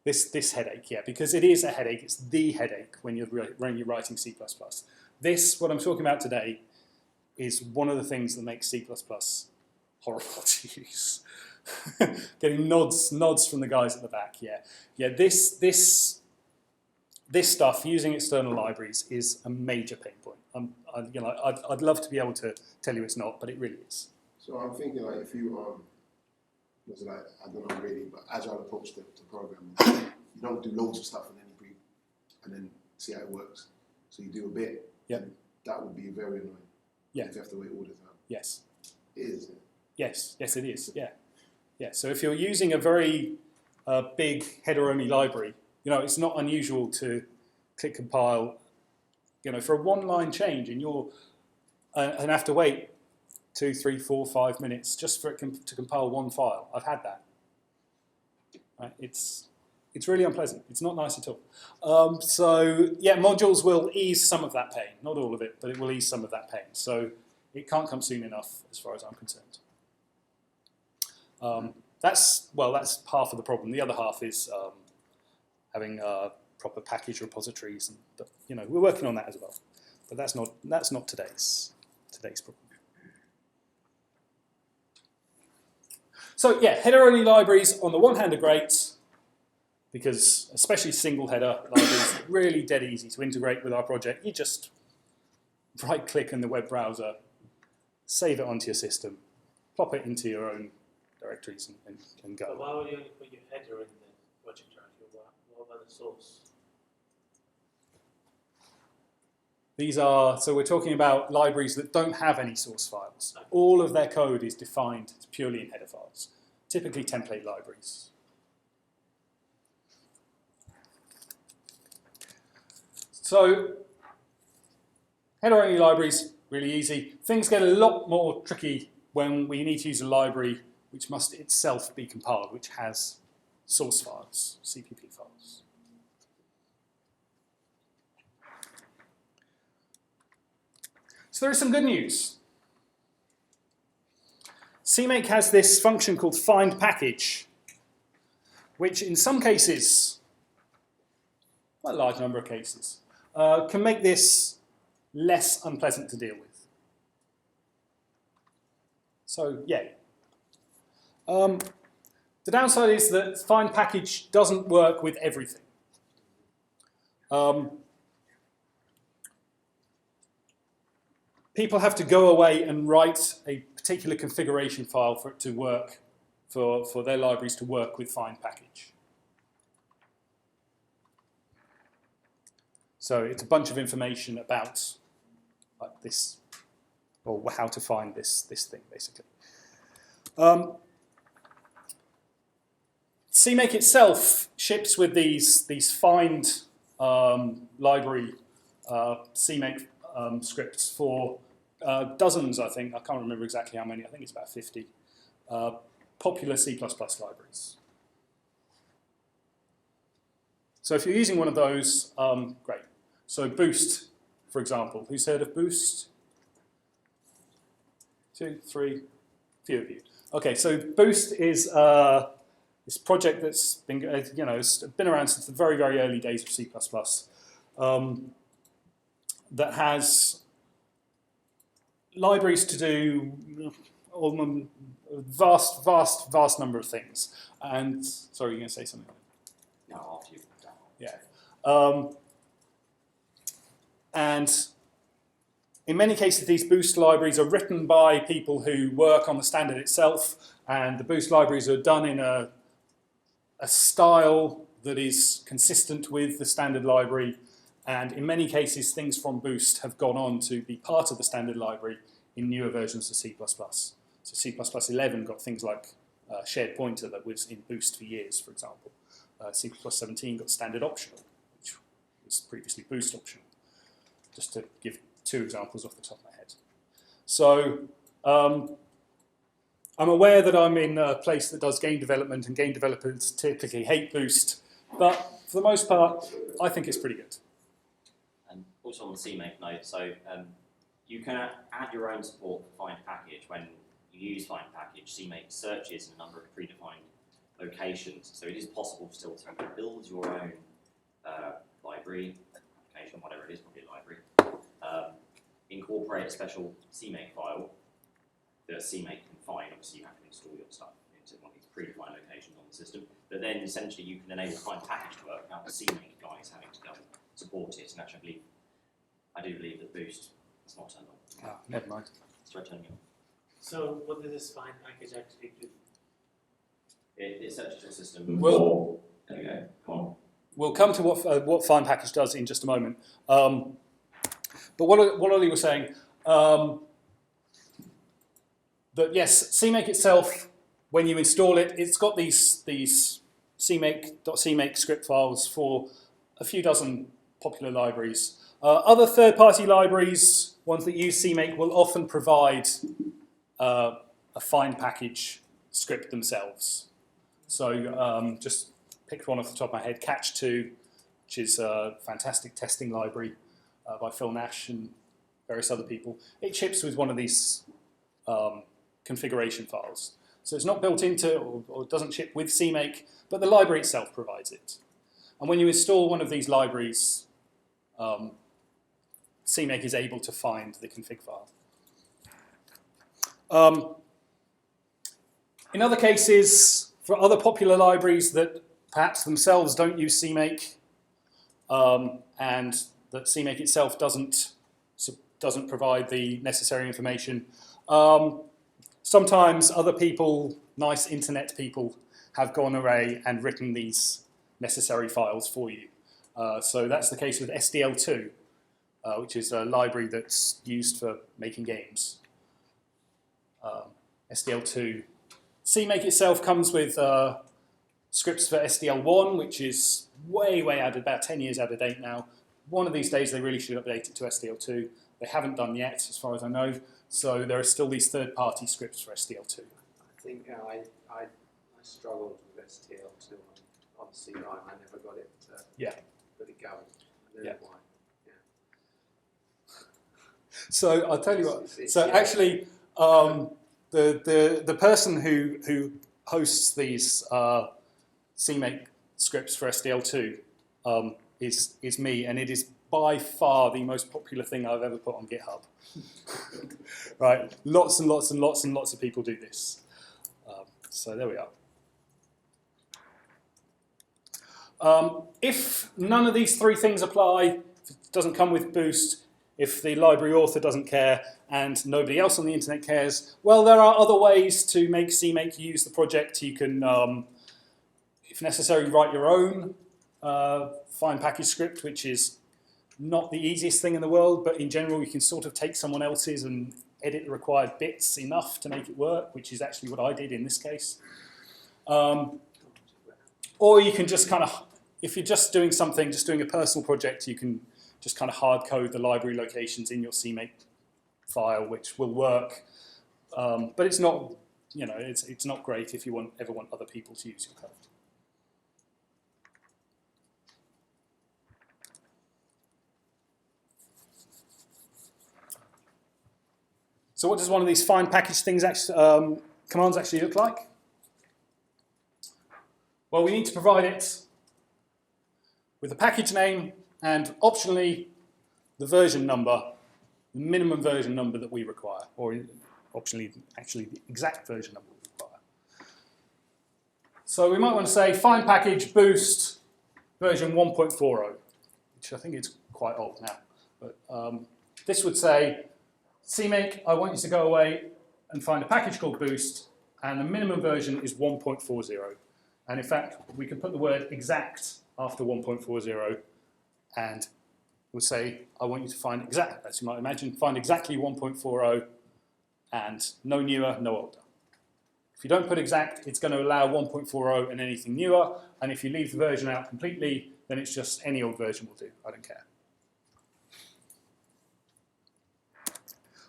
this headache, yeah, because it is a headache. It's the headache when you're writing C++. This, what I'm talking about today, is one of the things that makes C++ horrible to use. Getting nods from the guys at the back, yeah. This stuff using external libraries is a major pain point. I'd love to be able to tell you it's not, but it really is. So I'm thinking like if you was like I don't know really, but agile approach to programming, you don't do loads of stuff and then and then see how it works. So you do a bit. Yep. And that would be very annoying. Yeah. If you have to wait all the time. Yes. It is. Yes, it is. Yeah. So if you're using a very big header-only library, it's not unusual to click compile, for a one-line change, and have to wait 2, 3, 4, 5 minutes just for it to compile one file. I've had that. Right? It's really unpleasant. It's not nice at all. So yeah, modules will ease some of that pain. Not all of it, but it will ease some of that pain. So it can't come soon enough, as far as I'm concerned. That's half of the problem. The other half is having proper package repositories, and we're working on that as well. But that's not today's problem. So yeah, header-only libraries on the one hand are great because especially single header libraries are really dead easy to integrate with our project. You just right-click in the web browser, save it onto your system, plop it into your own directories and go. But why would you only put your header in the project directory? What about the source? So we're talking about libraries that don't have any source files. All of their code is defined purely in header files, typically template libraries. So header-only libraries, really easy. Things get a lot more tricky when we need to use a library which must itself be compiled, which has source files, CPP files. So there is some good news. CMake has this function called find package, which in some cases, quite a large number of cases, can make this less unpleasant to deal with. So, yay. The downside is that find package doesn't work with everything. People have to go away and write a particular configuration file for it to work, for their libraries to work with find package. So it's a bunch of information about like this, or how to find this thing, basically. CMake itself ships with these find library CMake scripts for dozens, I think. I can't remember exactly how many. I think it's about 50 popular C++ libraries. So if you're using one of those, great. So Boost, for example. Who's heard of Boost? 2, 3, few of you. Okay, so Boost is this project that's been, it's been around since the very, very early days of C++. That has libraries to do a vast number of things. And sorry, you're going to say something? No, after you. Yeah. And in many cases, these Boost libraries are written by people who work on the standard itself, and the Boost libraries are done in a style that is consistent with the standard library. And in many cases, things from Boost have gone on to be part of the standard library in newer versions of C++. So C++ 11 got things like shared pointer that was in Boost for years, for example. C++ 17 got standard optional, which was previously Boost optional, just to give 2 examples off the top of my head. So I'm aware that I'm in a place that does game development, and game developers typically hate Boost, but for the most part, I think it's pretty good. And also on the CMake note, so you can add your own support for find package when you use find package. CMake searches a number of predefined locations. So it is possible still to build your own library, location, whatever it is, probably a library, incorporate a special CMake file that CMake can find. Obviously, you have to install your stuff into one of these predefined locations on the system. But then essentially you can enable find package to work without the CMake guys having to go and support it. And actually, I do believe that Boost is not turned on. Never mind. Try turning it on. So what does this find package actually do? It searches your system. Well, there we go. Come on. we'll come to what find package does in just a moment. But what Ollie was saying, that yes, CMake itself, when you install it, it's got these CMake.CMake script files for a few dozen popular libraries. Other third-party libraries, ones that use CMake, will often provide a find package script themselves. So just picked one off the top of my head, Catch2, which is a fantastic testing library by Phil Nash and various other people. It ships with one of these configuration files. So it's not built into or doesn't ship with CMake, but the library itself provides it. And when you install one of these libraries, CMake is able to find the config file. In other cases, for other popular libraries that perhaps themselves don't use CMake, and that CMake itself doesn't provide the necessary information, sometimes other people, nice internet people, have gone away and written these necessary files for you. So that's the case with SDL2, which is a library that's used for making games. SDL2. CMake itself comes with scripts for SDL1, which is way out of, about 10 years out of date now. One of these days they really should update it to SDL2. They haven't done yet, as far as I know. So there are still these third-party scripts for SDL2. I think I struggled with STL2 on C9. I never got it. Got it going. I don't know why. So I'll tell you what. So actually, the person who hosts these CMake scripts for SDL2 is me, and it is by far the most popular thing I've ever put on GitHub. Right, lots and lots and lots and lots of people do this. So there we are. If none of these three things apply, if it doesn't come with Boost, if the library author doesn't care and nobody else on the internet cares, well, there are other ways to make CMake use the project. You can, if necessary, write your own find package script, which is not the easiest thing in the world, but in general, you can sort of take someone else's and edit the required bits enough to make it work, which is actually what I did in this case. Or you can just kind of, if you're just doing something, just doing a personal project, you can just kind of hard code the library locations in your CMake file, which will work. But it's not, it's not great if you ever want other people to use your code. So what does one of these find package things commands actually look like? Well, we need to provide it with a package name and optionally the version number, the minimum version number that we require, or optionally actually the exact version number we require. So we might want to say find package boost version 1.40, which I think is quite old now. But this would say, CMake, I want you to go away and find a package called boost, and the minimum version is 1.40. And in fact, we can put the word exact after 1.40, and we'll say, I want you to find exact, as you might imagine, find exactly 1.40, and no newer, no older. If you don't put exact, it's going to allow 1.40 and anything newer, and if you leave the version out completely, then it's just any old version will do. I don't care.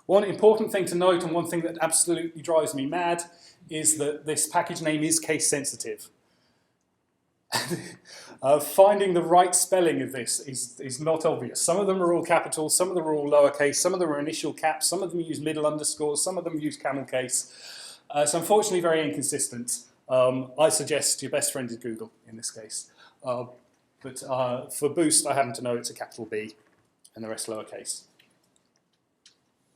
One important thing to note, and one thing that absolutely drives me mad, is that this package name is case sensitive. Finding the right spelling of this is not obvious. Some of them are all capitals, some of them are all lowercase, some of them are initial caps, some of them use middle underscores, some of them use camel case. So unfortunately very inconsistent. I suggest your best friend is Google in this case. But for Boost, I happen to know it's a capital B and the rest lowercase.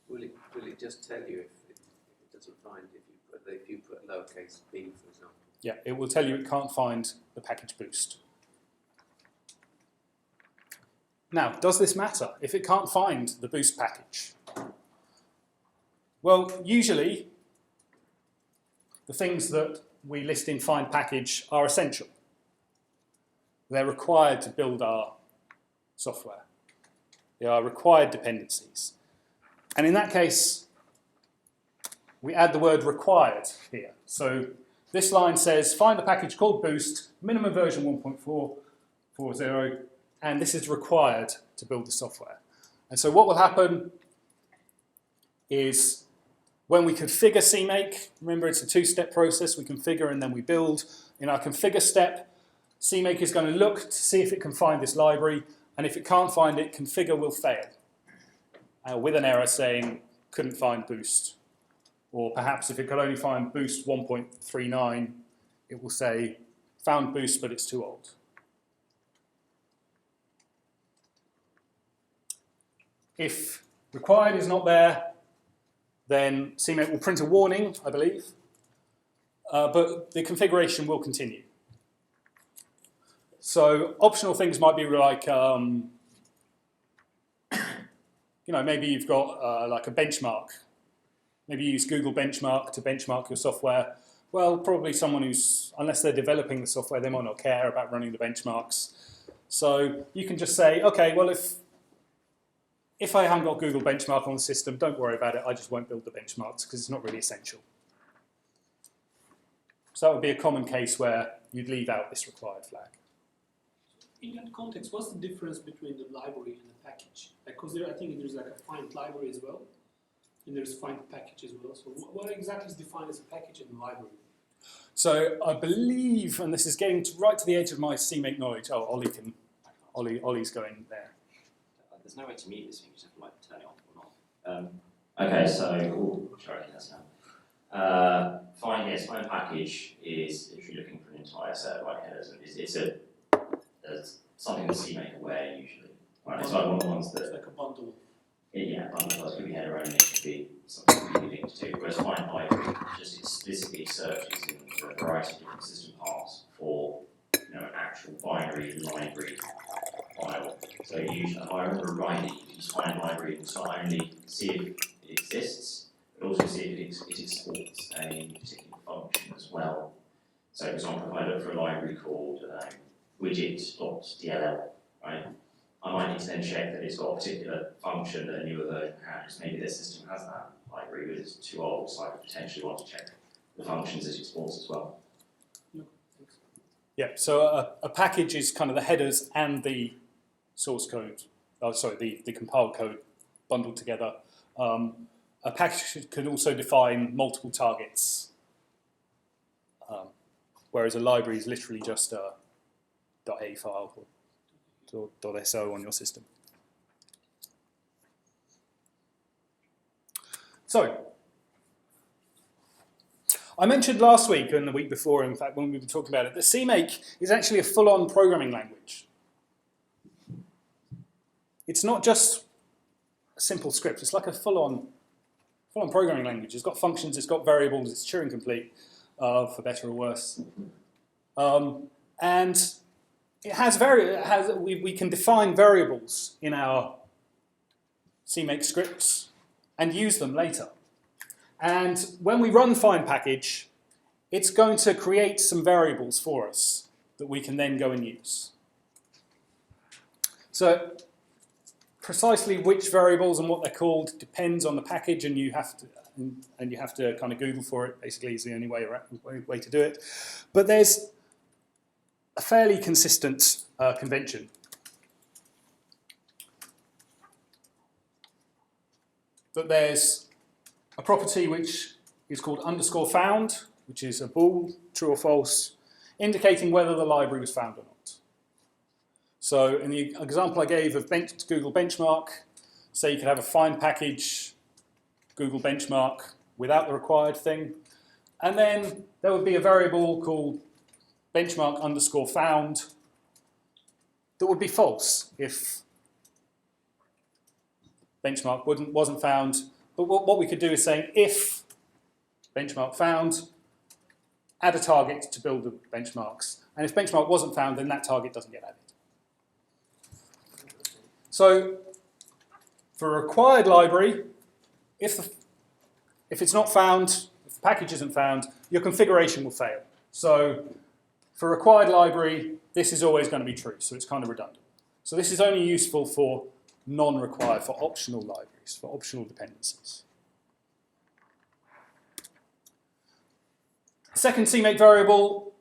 Will it just tell you if it doesn't find if you put lowercase b, for example? Yeah, it will tell you it can't find the package Boost. Now, does this matter if it can't find the Boost package? Well, usually the things that we list in find package are essential. They're required to build our software. They are required dependencies. And in that case, we add the word required here. So this line says, find a package called Boost, minimum version 1.440, and this is required to build the software. And so what will happen is when we configure CMake, remember it's a two-step process, we configure and then we build. In our configure step, CMake is going to look to see if it can find this library, and if it can't find it, configure will fail with an error saying couldn't find Boost. Or perhaps if it could only find Boost 1.39, it will say found Boost but it's too old. If required is not there, then CMake will print a warning, I believe, but the configuration will continue. So optional things might be like, maybe you've got like a benchmark. Maybe you use Google Benchmark to benchmark your software. Well, probably someone who's, unless they're developing the software, they might not care about running the benchmarks. So you can just say, okay, well, if I haven't got Google Benchmark on the system, don't worry about it. I just won't build the benchmarks because it's not really essential. So that would be a common case where you'd leave out this required flag. In that context, what's the difference between the library and the package? Because I think there's like a find library as well, and there's find package as well. So what exactly is defined as a package in the library? So I believe, and this is getting right to the edge of my CMake knowledge. Oh, Ollie's going there. There's no way to mute this thing, you just have to like turn it off or not. Okay, so, sorry, that's now. Find package is if you're looking for an entire set of like headers, and it's something that's CMake aware usually. Right, it's like one of the ones that. It's like a bundle. Yeah, bundle could be header only, it could be something you can link to. Whereas find library just explicitly searches in a variety of different system paths for an actual binary library file. So usually, if I remember rightly, you can just find library and not only see if it exists, but also see if it exports a particular function as well. So for example, if I look for a library called widget.dll, right? I might need to then check that it's got a particular function that a newer version has. Maybe this system has that library, but it's too old, so I could potentially want to check the functions it exports as well. Yeah, so a package is kind of the headers and the source code, the compiled code bundled together. A package could also define multiple targets, whereas a library is literally just a .a file or .so on your system. So, I mentioned last week and the week before, in fact, when we were talking about it, that CMake is actually a full-on programming language. It's not just a simple script. It's like a full-on programming language. It's got functions, it's got variables, it's Turing complete, for better or worse. And we can define variables in our CMake scripts and use them later. And when we run find package, it's going to create some variables for us that we can then go and use. So precisely which variables and what they're called depends on the package, and you have to kind of Google for it. Basically, is the only way to do it. But there's a fairly consistent convention. That there's a property which is called _found, which is a bool, true or false, indicating whether the library was found or not. So in the example I gave of Google Benchmark, say you could have a find package, Google Benchmark, without the required thing. And then there would be a variable called benchmark underscore found that would be false if benchmark wasn't found. But what we could do is say if benchmark found, add a target to build the benchmarks. And if benchmark wasn't found, then that target doesn't get added. So for a required library, if it's not found, if the package isn't found, your configuration will fail. So for required library, this is always going to be true, so it's kind of redundant. So this is only useful for non-required, for optional libraries, for optional dependencies. The second CMake variable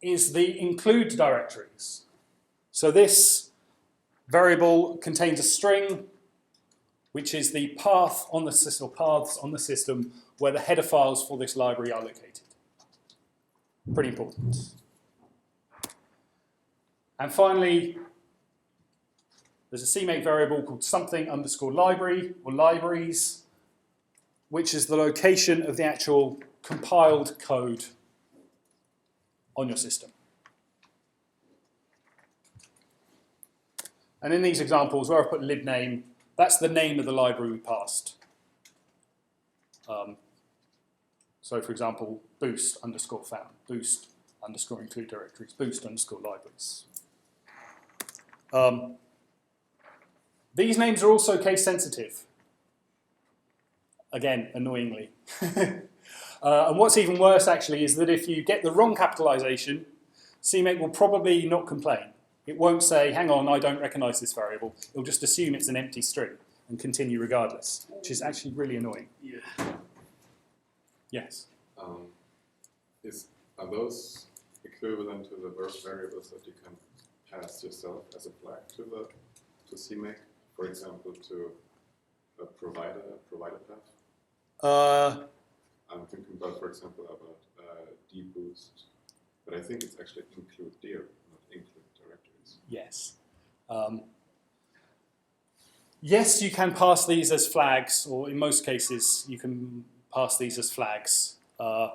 is the include directories. So this variable contains a string, which is the path on the system, or paths on the system where the header files for this library are located. Pretty important. And finally, there's a CMake variable called something underscore library or libraries, which is the location of the actual compiled code on your system. And in these examples, where I put libname, that's the name of the library we passed. So for example, boost underscore found, boost underscore include directories, boost underscore libraries. These names are also case sensitive. Again, annoyingly. And what's even worse actually is that if you get the wrong capitalization, CMake will probably not complain. It won't say, hang on, I don't recognize this variable. It'll just assume it's an empty string and continue regardless, which is actually really annoying. Yeah. Yes? Are those equivalent to the variables that you can pass yourself as a flag to CMake? For example, to a provider path? I'm thinking about, for example, about dboost, but I think it's actually include dir, not include directories. Yes. Yes, you can pass these as flags, or in most cases, you can pass these as flags. No,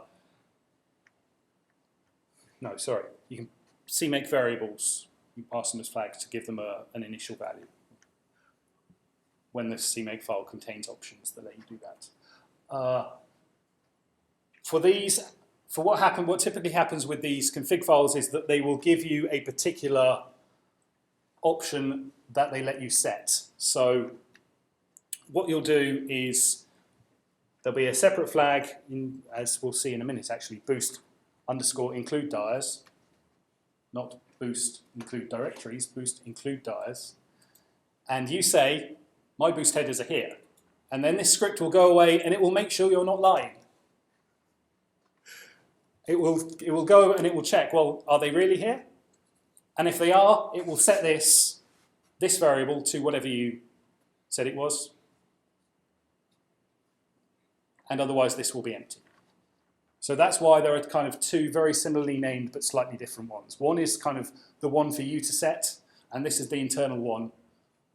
sorry. You can CMake variables. You pass them as flags to give them an initial value. When the CMake file contains options that let you do that. What typically happens with these config files is that they will give you a particular option that they let you set. So what you'll do is there'll be a separate flag, as we'll see in a minute actually, boost underscore include dirs, not boost include directories, boost include dirs. And you say, my boost headers are here. And then this script will go away and it will make sure you're not lying. It will go and it will check, well, are they really here? And if they are, it will set this variable to whatever you said it was. And otherwise this will be empty. So that's why there are kind of two very similarly named but slightly different ones. One is kind of the one for you to set, and this is the internal one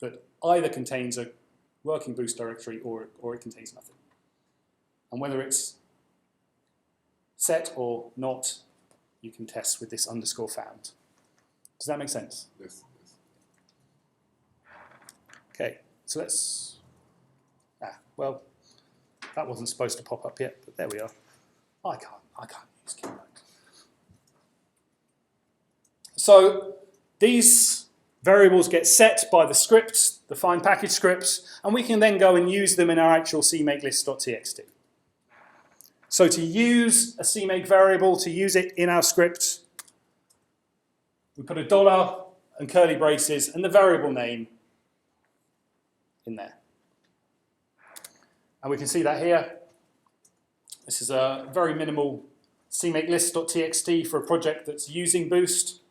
that either contains a working boost directory or it contains nothing. And whether it's set or not, you can test with this underscore found. Does that make sense? Yes. Okay, so let's, well, that wasn't supposed to pop up yet, but there we are. I can't use keynote. So these variables get set by the script, the find package script, and we can then go and use them in our actual CMakeLists.txt. So to use a CMake variable, to use it in our script, we put a dollar and curly braces and the variable name in there. And we can see that here. This is a very minimal CMakeLists.txt for a project that's using Boost.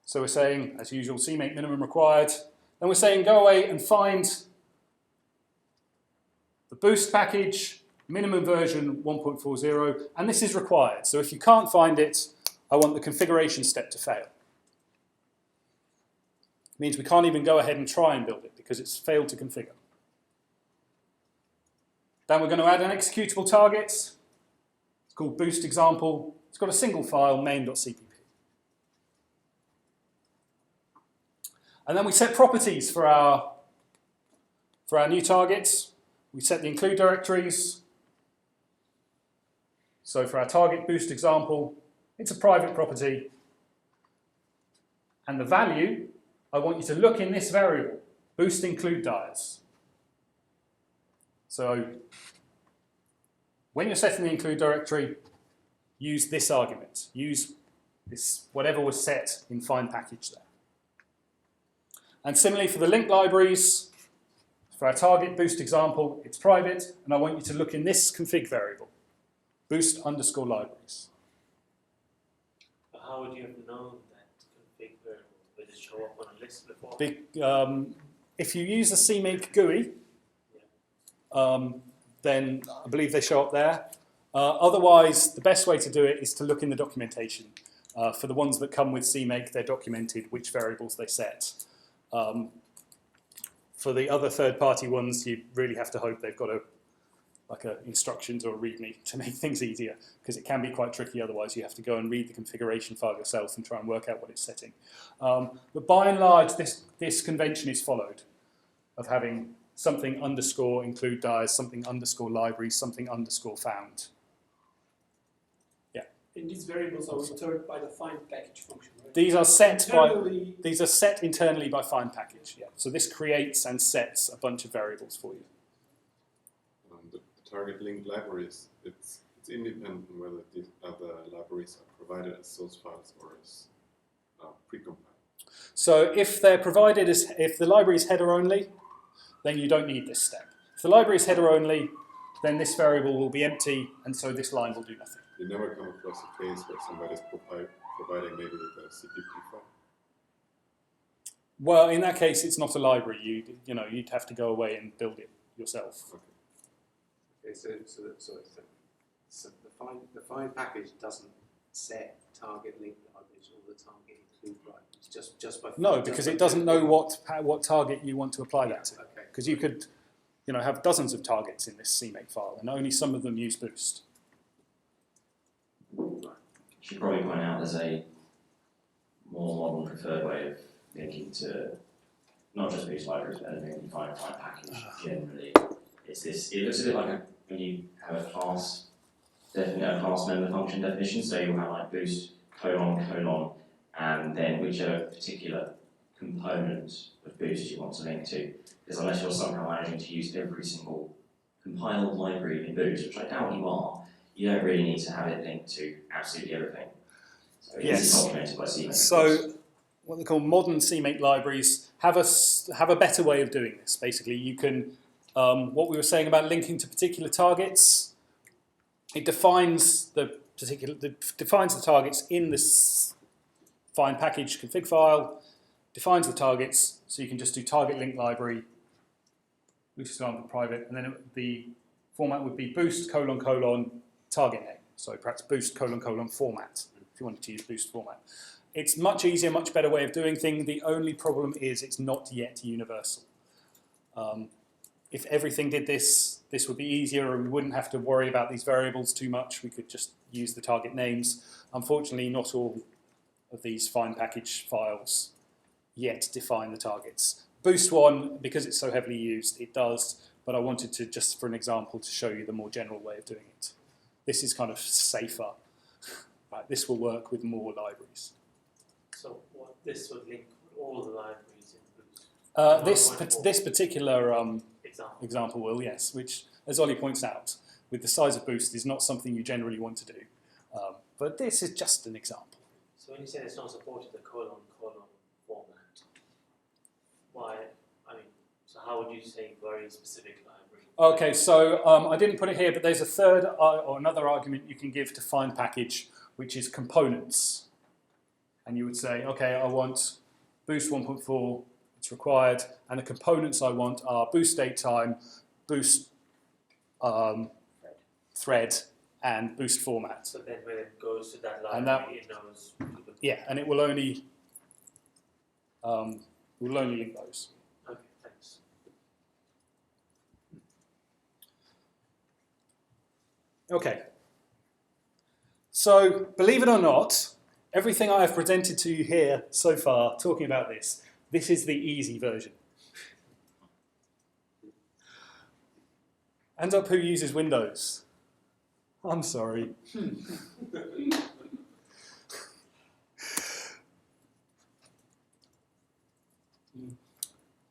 So we're saying, as usual, CMake minimum required. Then we're saying go away and find the Boost package, minimum version 1.40, and this is required. So if you can't find it, I want the configuration step to fail. It means we can't even go ahead and try and build it because it's failed to configure. Then we're going to add an executable target. It's called boost example. It's got a single file, main.cpp. And then we set properties for our new targets. We set the include directories. So for our target boost example, it's a private property. And the value, I want you to look in this variable, boost include dies. So when you're setting the include directory, use this argument. Use this whatever was set in find package there. And similarly for the link libraries, for our target boost example, it's private, and I want you to look in this config variable, boost_libraries. But how would you have known that config variable? Would it show up on a list before? If you use the CMake GUI, then I believe they show up there. Otherwise, the best way to do it is to look in the documentation. For the ones that come with CMake, they're documented which variables they set. For the other third-party ones, you really have to hope they've got instructions or a README to make things easier, because it can be quite tricky. Otherwise, you have to go and read the configuration file yourself and try and work out what it's setting. But by and large, this convention is followed of having something underscore include dies, something underscore libraries, something underscore found. And these variables are returned by the find package function, right? These are set internally by find package. Yeah. So this creates and sets a bunch of variables for you. The target link libraries, it's independent whether these other libraries are provided as source files or as precompiled. So if they're provided if the library is header only, then you don't need this step. If the library is header only, then this variable will be empty, and so this line will do nothing. You never come across a case where somebody's providing maybe with a CPP file? Well, in that case, it's not a library. You'd have to go away and build it yourself. Okay, so the find package doesn't set target link libraries or the target include libraries, just by No, because it doesn't know what target you want to apply that to. Because you could, have dozens of targets in this CMake file, and only some of them use boost. Should probably point out there's a more modern preferred way of linking to not just boost libraries, but anything you find package generally. It looks a bit like when you have a class member function definition, so you'll have like boost : and then whichever particular component of boost you want to link to. Because unless you're somehow managing to use every single compiled library in boost, which I doubt you are, you don't really need to have it linked to absolutely everything. So it's documented by CMake. So what they call modern CMake libraries have a better way of doing this. Basically, you can, what we were saying about linking to particular targets, it defines the targets in this find package config file, defines the targets, so you can just do target link library, boost example private, and then the format would be boost : target name. So perhaps boost : format, if you wanted to use boost format. It's much easier, much better way of doing things. The only problem is it's not yet universal. If everything did this, this would be easier, and we wouldn't have to worry about these variables too much. We could just use the target names. Unfortunately, not all of these find package files yet define the targets. Boost one, because it's so heavily used, it does, but I wanted to, just for an example, to show you the more general way of doing it. This is kind of safer. Right, this will work with more libraries. So this would link with all the libraries in Boost? This particular example will, yes, which, as Ollie points out, with the size of Boost is not something you generally want to do. But this is just an example. So when you say it's not supported the : format, why? So how would you say very specific library? Okay, so I didn't put it here, but there's a third or another argument you can give to find package, which is components. And you would say, okay, I want boost 1.4, it's required, and the components I want are boost datetime, boost thread, and boost format. So then when it goes to that library, it knows. Yeah, and it will only link those. Okay, thanks. Okay. So, believe it or not, everything I have presented to you here so far, talking about this is the easy version. Hands up who uses Windows. I'm sorry.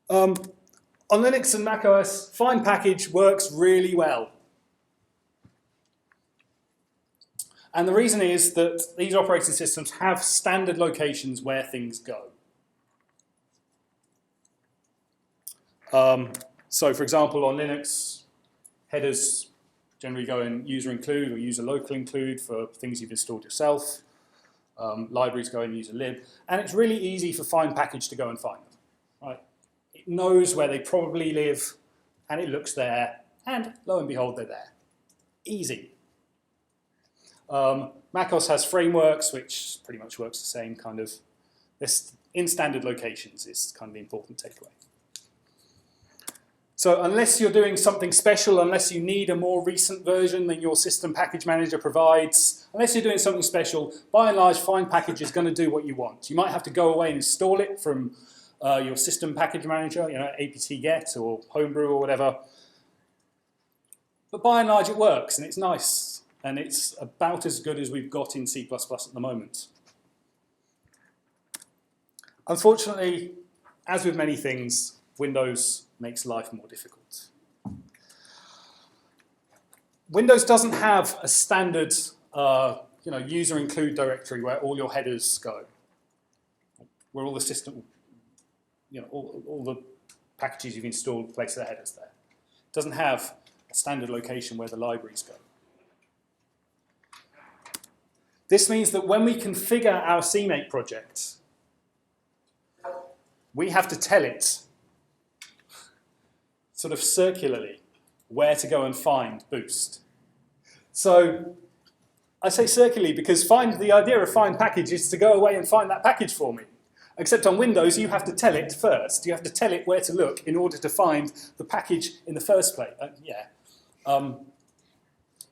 On Linux and macOS, find package works really well. And the reason is that these operating systems have standard locations where things go. So for example, on Linux, headers generally go in user include or user local include for things you've installed yourself. Libraries go in user lib. And it's really easy for find package to go and find them. Right? It knows where they probably live, and it looks there, and lo and behold, they're there. Easy. macOS has frameworks, which pretty much works the same kind of. This in standard locations is kind of the important takeaway. So unless you're doing something special, unless you need a more recent version than your system package manager provides, unless you're doing something special, by and large, find package is going to do what you want. You might have to go away and install it from your system package manager, apt-get or homebrew or whatever. But by and large, it works, and it's nice. And it's about as good as we've got in C++ at the moment. Unfortunately, as with many things, Windows makes life more difficult. Windows doesn't have a standard user include directory where all your headers go, where all the system, all the packages you've installed place their headers there. It doesn't have a standard location where the libraries go. This means that when we configure our CMake project, we have to tell it sort of circularly where to go and find boost. So I say circularly because the idea of find package is to go away and find that package for me. Except on Windows, you have to tell it first. You have to tell it where to look in order to find the package in the first place.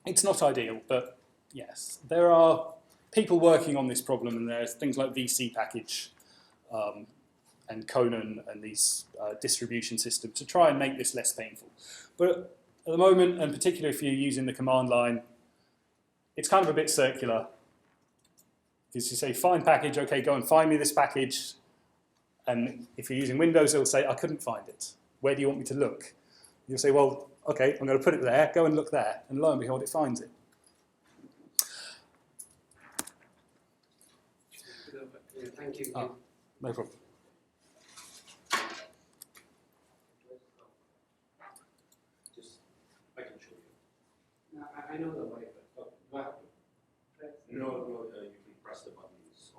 It's not ideal, but yes, there are people working on this problem, and there's things like VC package and Conan and these distribution systems to try and make this less painful. But at the moment, and particularly if you're using the command line, it's kind of a bit circular. Because you say find package, okay, go and find me this package. And if you're using Windows, it'll say, I couldn't find it. Where do you want me to look? You'll say, well, okay, I'm going to put it there, go and look there. And lo and behold, it finds it. Thank you. No problem. Just, I can show you. I know the way, but what? No, you can press the buttons.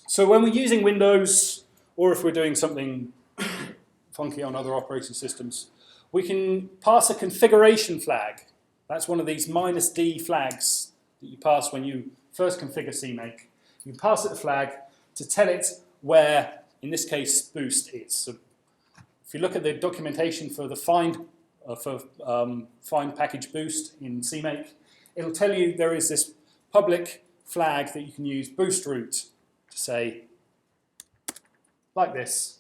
So when we're using Windows, or if we're doing something funky on other operating systems, we can pass a configuration flag. That's one of these -D flags that you pass when you first configure CMake. You pass it a flag to tell it where, in this case, boost is. So if you look at the documentation for the find package boost in CMake, it'll tell you there is this public flag that you can use, boost root, to say, like this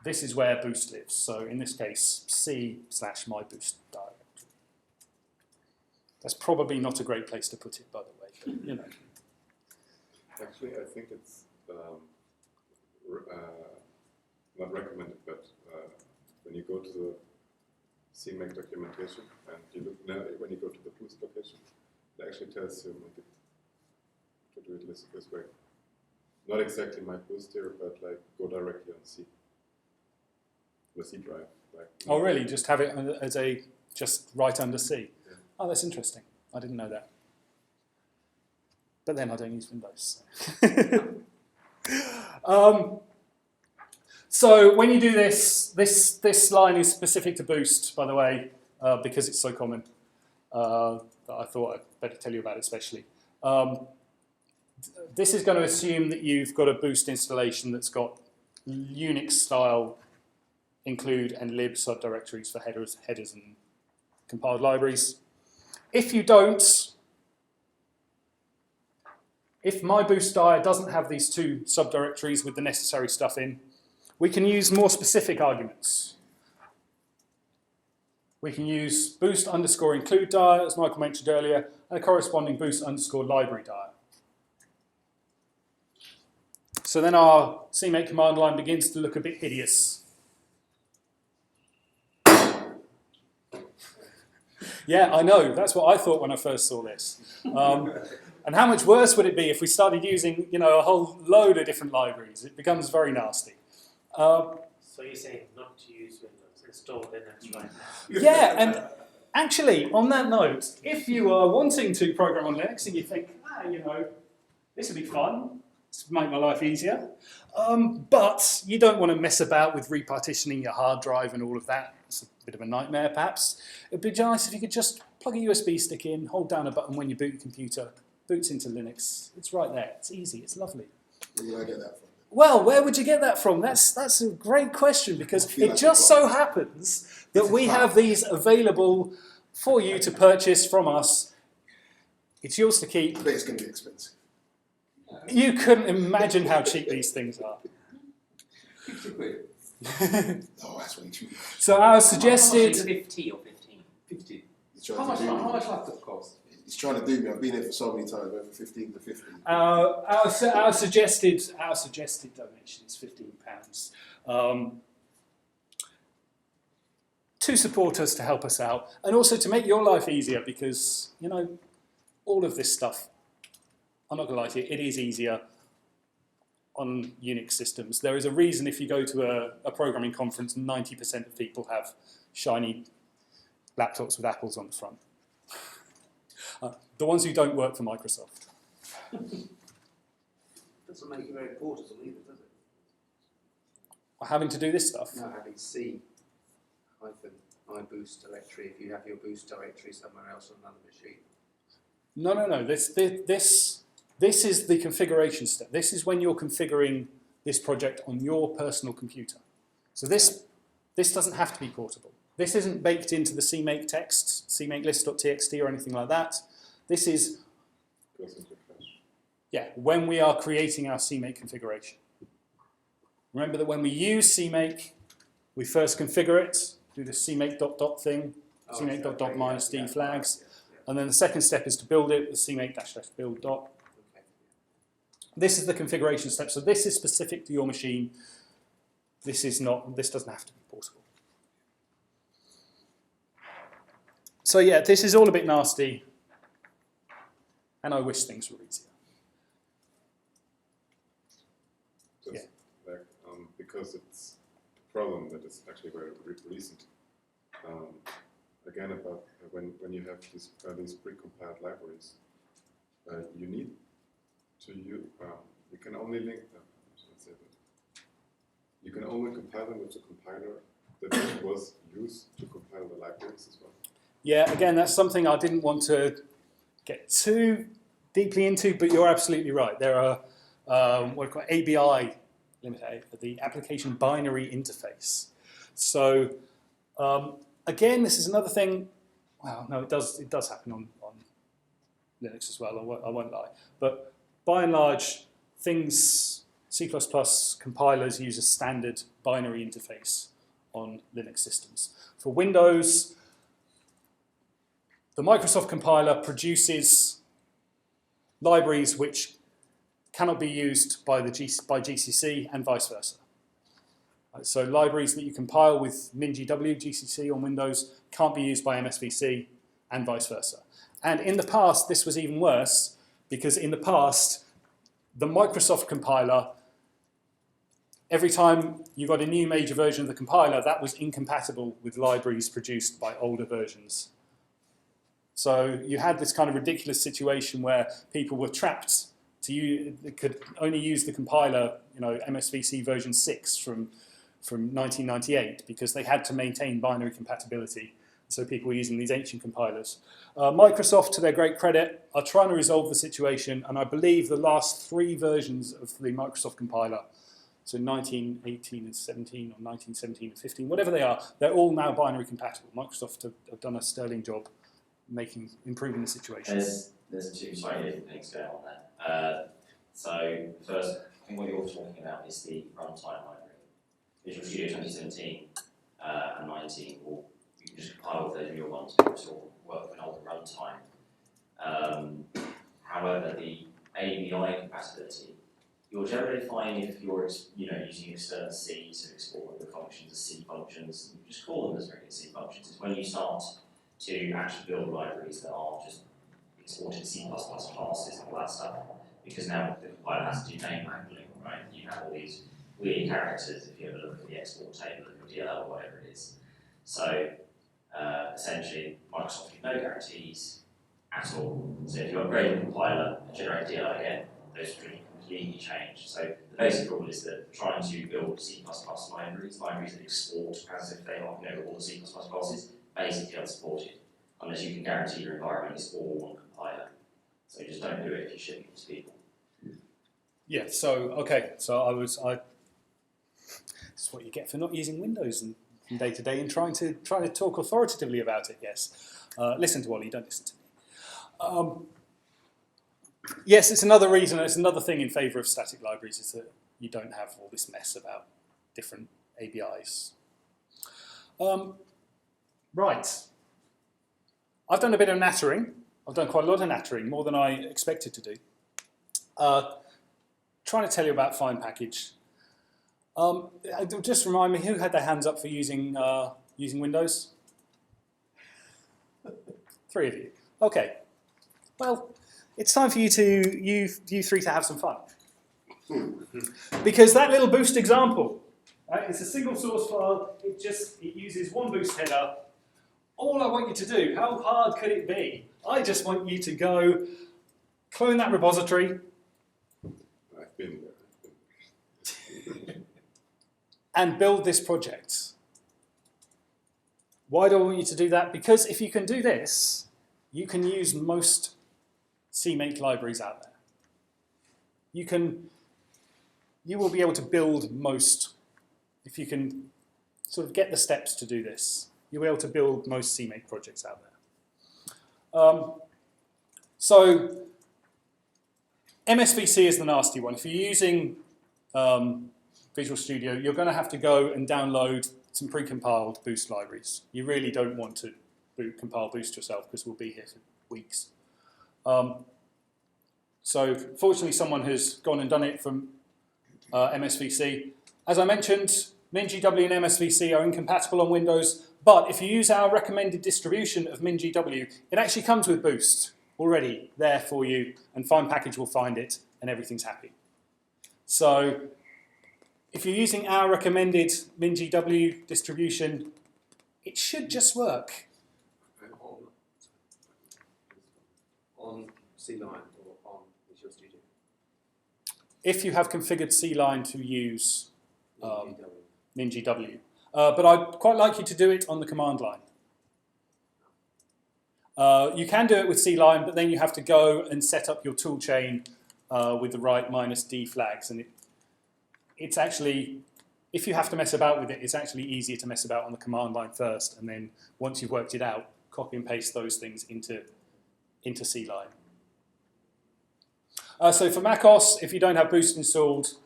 is where boost lives. So in this case, C/myboost directory. That's probably not a great place to put it, by the way, but Actually, I think it's not recommended, but when you go to the CMake documentation and you look when you go to the boost location, it actually tells you to do it this way. Not exactly my boost here, but like go directly on C. The C drive. oh really? Just have it as just right under C. Yeah. Oh, that's interesting. I didn't know that. But then I don't use Windows. So, so when you do this line is specific to boost, by the way, because it's so common. That I thought I'd better tell you about it especially. This is going to assume that you've got a boost installation that's got Unix style include and lib subdirectories for headers and compiled libraries. If you don't, if my boost dir doesn't have these two subdirectories with the necessary stuff in, we can use more specific arguments. We can use boost underscore include dir, as Michael mentioned earlier, and a corresponding boost underscore library dir. So then our CMake command line begins to look a bit hideous. Yeah, I know, that's what I thought when I first saw this. And how much worse would it be if we started using, a whole load of different libraries? It becomes very nasty. So you're saying not to use Windows, install Linux right now? Yeah, and actually, on that note, if you are wanting to program on Linux and you think, this would be fun, this would make my life easier, but you don't want to mess about with repartitioning your hard drive and all of that. It's a bit of a nightmare, perhaps. It'd be nice if you could just plug a USB stick in, hold down a button when you boot your computer, boots into Linux. It's right there. It's easy. It's lovely. Where would I get that from? Well, where would you get that from? That's a great question, because it just so happens that we have these available for you to purchase from us. It's yours to keep. I bet it's going to be expensive. You couldn't imagine how cheap these things are. 50 quid. Oh, that's way too much. So our suggested... 50 or 15? 50. He's trying How much to do me. laptop cost? He's trying to do me. I've been here for so many times, went from 15 to 50. Our suggested donation is £15 to support us, to help us out, and also to make your life easier, because all of this stuff, I'm not going to lie to you, it is easier on Unix systems. There is a reason if you go to a programming conference, 90% of people have shiny laptops with apples on the front. The ones who don't work for Microsoft. Doesn't make it very portable either, does it? Having to do this stuff. No, having C-iBoost directory if you have your boost directory somewhere else on another machine. No. This is the configuration step. This is when you're configuring this project on your personal computer. So this doesn't have to be portable. This isn't baked into the CMake texts, CMakeLists.txt or anything like that. This is, Goes into cache. yeah, when we are creating our CMake configuration. Remember that when we use CMake, we first configure it, do the CMake ... thing, CMake ... -d flags, and then the second step is to build it, the CMake -- build . This is the configuration step. So this is specific to your machine. This doesn't have to be portable. So yeah, this is all a bit nasty, and I wish things were easier. Just because it's a problem that is actually very recent. Again, about when you have these precompiled libraries, you need to use. You can only link them. You can only compile them with the compiler that was used to compile the libraries as well. Yeah, again, that's something I didn't want to get too deeply into, but you're absolutely right. There are what are called ABI, the application binary interface. So again, this is another thing. Well, no, it does happen on Linux as well. I won't lie, but by and large, C++ compilers use a standard binary interface on Linux systems. For Windows, the Microsoft compiler produces libraries which cannot be used by GCC and vice versa. So libraries that you compile with MinGW, GCC on Windows, can't be used by MSVC and vice versa. And in the past, this was even worse, because in the past, the Microsoft compiler, every time you got a new major version of the compiler, that was incompatible with libraries produced by older versions. So you had this kind of ridiculous situation where people were trapped they could only use the compiler, MSVC version 6 from 1998, because they had to maintain binary compatibility. So people were using these ancient compilers. Microsoft, to their great credit, are trying to resolve the situation, and I believe the last 3 versions of the Microsoft compiler So 1918 and 17 or 1917 and 15, whatever they are, they're all now binary compatible. Microsoft have done a sterling job improving the situation. There's two slightly different things going on there. So first, I think what you're talking about is the runtime library. Visual Studio 2017 and 19 will you can just compile with those newer ones to sort of work with an older runtime. However, the ABI compatibility, you'll generally find if you're using external C to export the functions as C functions, you just call them as regular C functions. It's when you start to actually build libraries that are just exporting C++ classes and all that stuff, because now the compiler has to do name handling, right? You have all these weird characters if you ever look at the export table of your DLL or whatever it is. So essentially, Microsoft gives no guarantees at all. So if you upgrade the compiler and generate DLL again, those can completely change. So the basic rule is that trying to build C++ libraries that export as if they are all the C++ classes, basically unsupported, unless you can guarantee your environment is all one compiler. So just don't do it if you're shipping it to people. Yeah, so, okay, so this is what you get for not using Windows and day to day and trying to talk authoritatively about it, yes. Listen to Ollie, don't listen to me. Yes, it's another reason, it's another thing in favour of static libraries is that you don't have all this mess about different ABIs. Right. I've done a bit of nattering. I've done quite a lot of nattering, more than I expected to do. Trying to tell you about Find Package. Just remind me, who had their hands up for using Windows? 3 of you. Okay. Well, it's time for you three to have some fun. Because that little boost example, right, it's a single source file. It uses one boost header. All I want you to do, how hard could it be? I just want you to go clone that repository. I've been there. And build this project. Why do I want you to do that? Because if you can do this, you can use most CMake libraries out there. You will be able to build most, if you can sort of get the steps to do this, you'll be able to build most CMake projects out there. So MSVC is the nasty one. If you're using Visual Studio, you're going to have to go and download some pre-compiled Boost libraries. You really don't want to compile Boost yourself because we'll be here for weeks. So fortunately, someone has gone and done it from MSVC. As I mentioned, MinGW and MSVC are incompatible on Windows, but if you use our recommended distribution of MinGW, it actually comes with Boost already there for you, and Find Package will find it, and everything's happy. So if you're using our recommended MinGW distribution, it should just work. On C-Line or on Visual Studio? If you have configured C-Line to use MinGW. MinGW. But I'd quite like you to do it on the command line. You can do it with C-Line, but then you have to go and set up your tool chain with the right -D flags. And it's actually, if you have to mess about with it, it's actually easier to mess about on the command line first. And then once you've worked it out, copy and paste those things into C-Line. So for macOS, if you don't have Boost installed,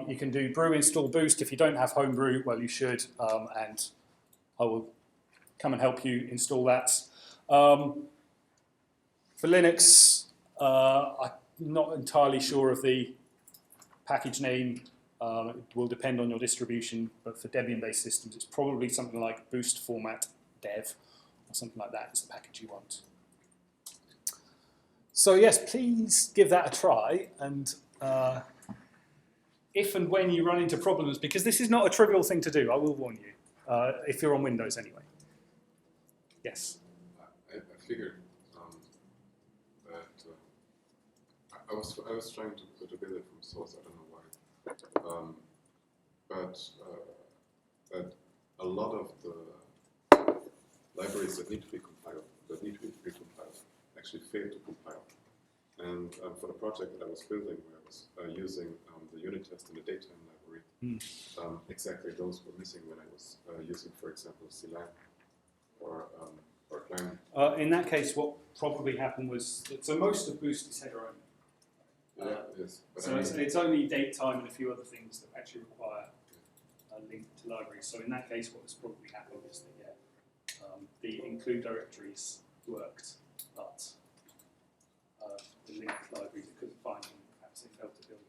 you can do brew install Boost. If you don't have Homebrew, well, you should, and I will come and help you install that. For Linux, I'm not entirely sure of the package name. It will depend on your distribution, but for Debian-based systems, it's probably something like Boost Format Dev, or something like that is the package you want. So yes, please give that a try, and if and when you run into problems, because this is not a trivial thing to do, I will warn you, if you're on Windows anyway. Yes? I figured that I was trying to put a build from source, I don't know why, but that a lot of the libraries that need to be compiled, that need to be precompiled, actually fail to compile. And for the project that I was building, where I was using the unit test and the datetime library, exactly those were missing when I was using, for example, CLang or Clang. In that case, what probably happened was so most of Boost is header only. Yes, but So it's only date time and a few other things that actually require a link to libraries. So in that case, what has probably happened is that the include directories worked, but the linked libraries it couldn't find them, perhaps they failed to build.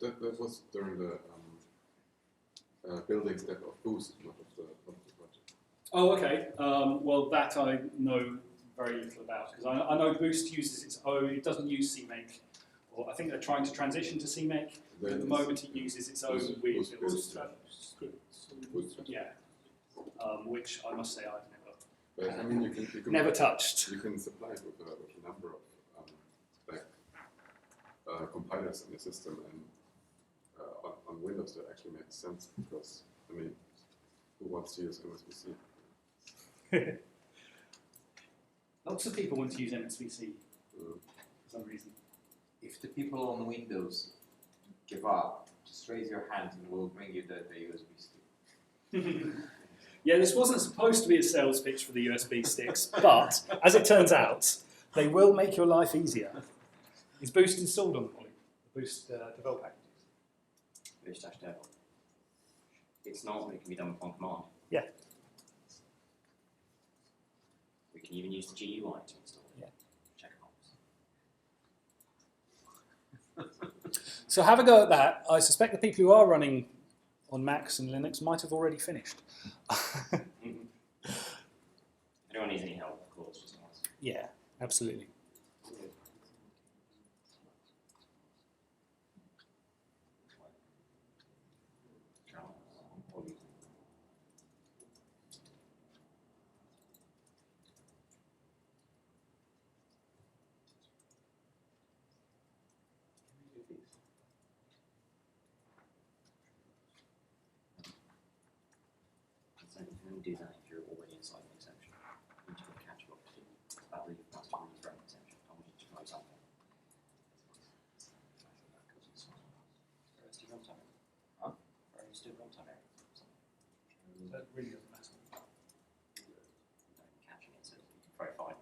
that was during the building step of Boost, not of the project. Oh, okay. Well, that I know very little about because I know Boost uses its own. It doesn't use CMake, or I think they're trying to transition to CMake. But at the moment, it uses its own weird little scripts. Yeah, which I must say I've But I mean, you can never touched. You can supply it with a number of compilers in the system, and on Windows that actually makes sense because I mean, who wants to use MSVC? Lots of people want to use MSVC for some reason. If the people on Windows give up, just raise your hand and we'll bring you the USB stick. Yeah, this wasn't supposed to be a sales pitch for the USB sticks, but as it turns out, they will make your life easier. Is Boost installed on the Poly? The Boost develop packages? Boost-dev. It's not, but it can be done on command. Yeah. We can even use the GUI to install it. Yeah. Check box. So have a go at that. I suspect the people who are running on Macs and Linux might have already finished. If anyone needs any help, of course, just ask. Yeah, absolutely. So you can only do that if you're already inside an exception. You need to put a catch box to about the master rule throw exception. I want you to throw something. Where is the runtime error? Huh? Where is the runtime error? That really doesn't matter. Catching it so you can throw 5.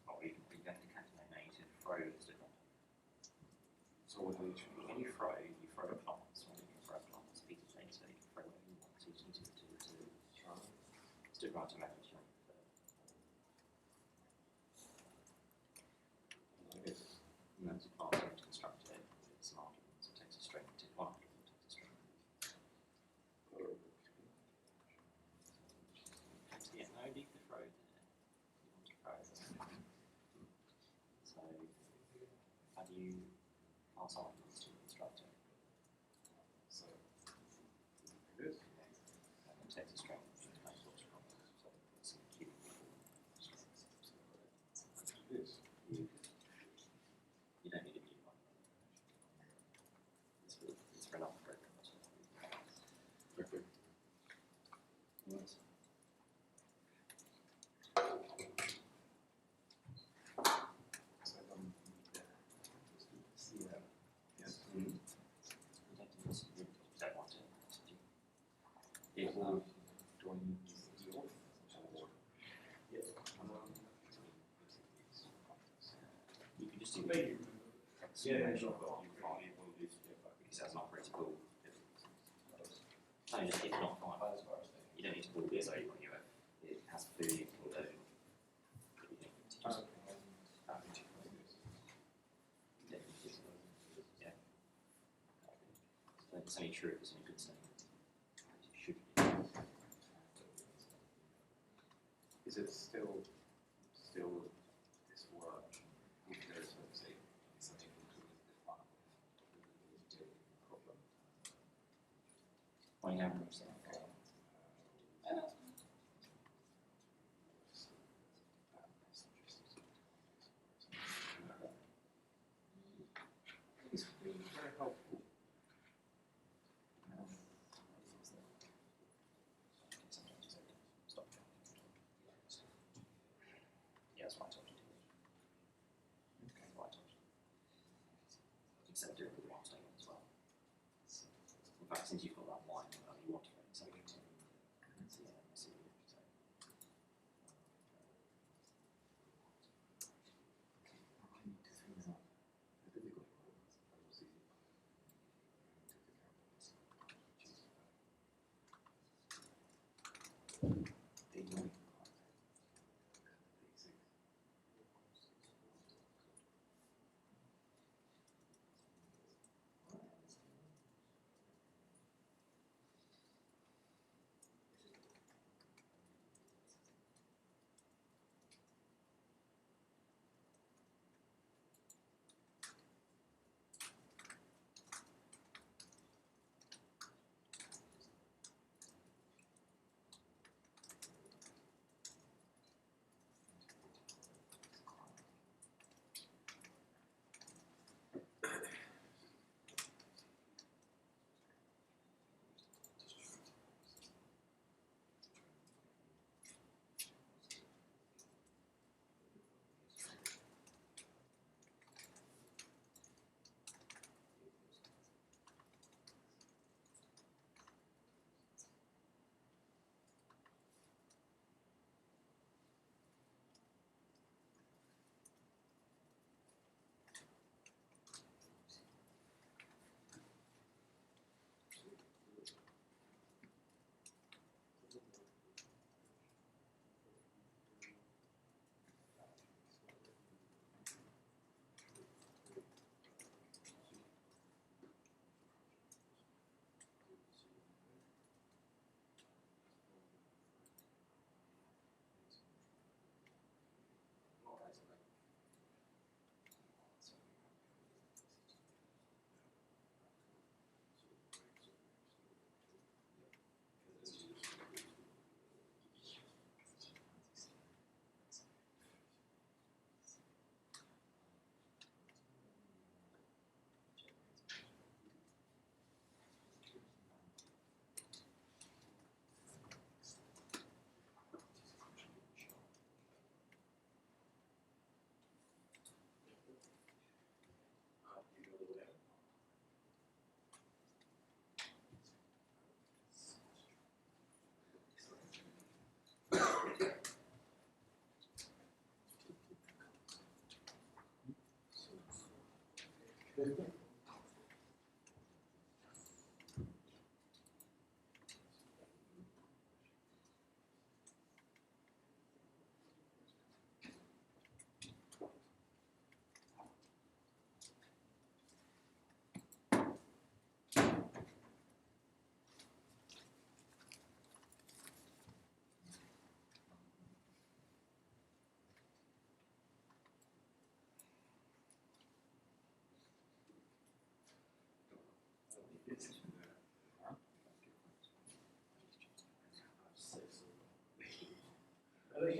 Or you can have to catch it now you to throw the runtime. So when you throw a class. So you can throw whatever you want. So you just need to stick right to method. And that's a class going to construct it with some arguments. It takes a string, it takes one argument, it takes a string. Yeah, no, leave the throw there. You want to throw it. So how do you pass arguments to the constructor? So good. And it takes a string. You don't need a new one. It's for another program. Okay. Yes. Don't want to. It will. You can just do it. Because that's not critical. No, just it's not fine. You don't need to pull this over on your own. It has to be pulled over. Yeah. It's only true if it's in a good state. It should be. Is it still this work if there's, let's say, something included in the file with the problem? Well, you haven't reached that. It's very helpful. Stop. Yeah, that's what I told you to do. Okay, what I told you.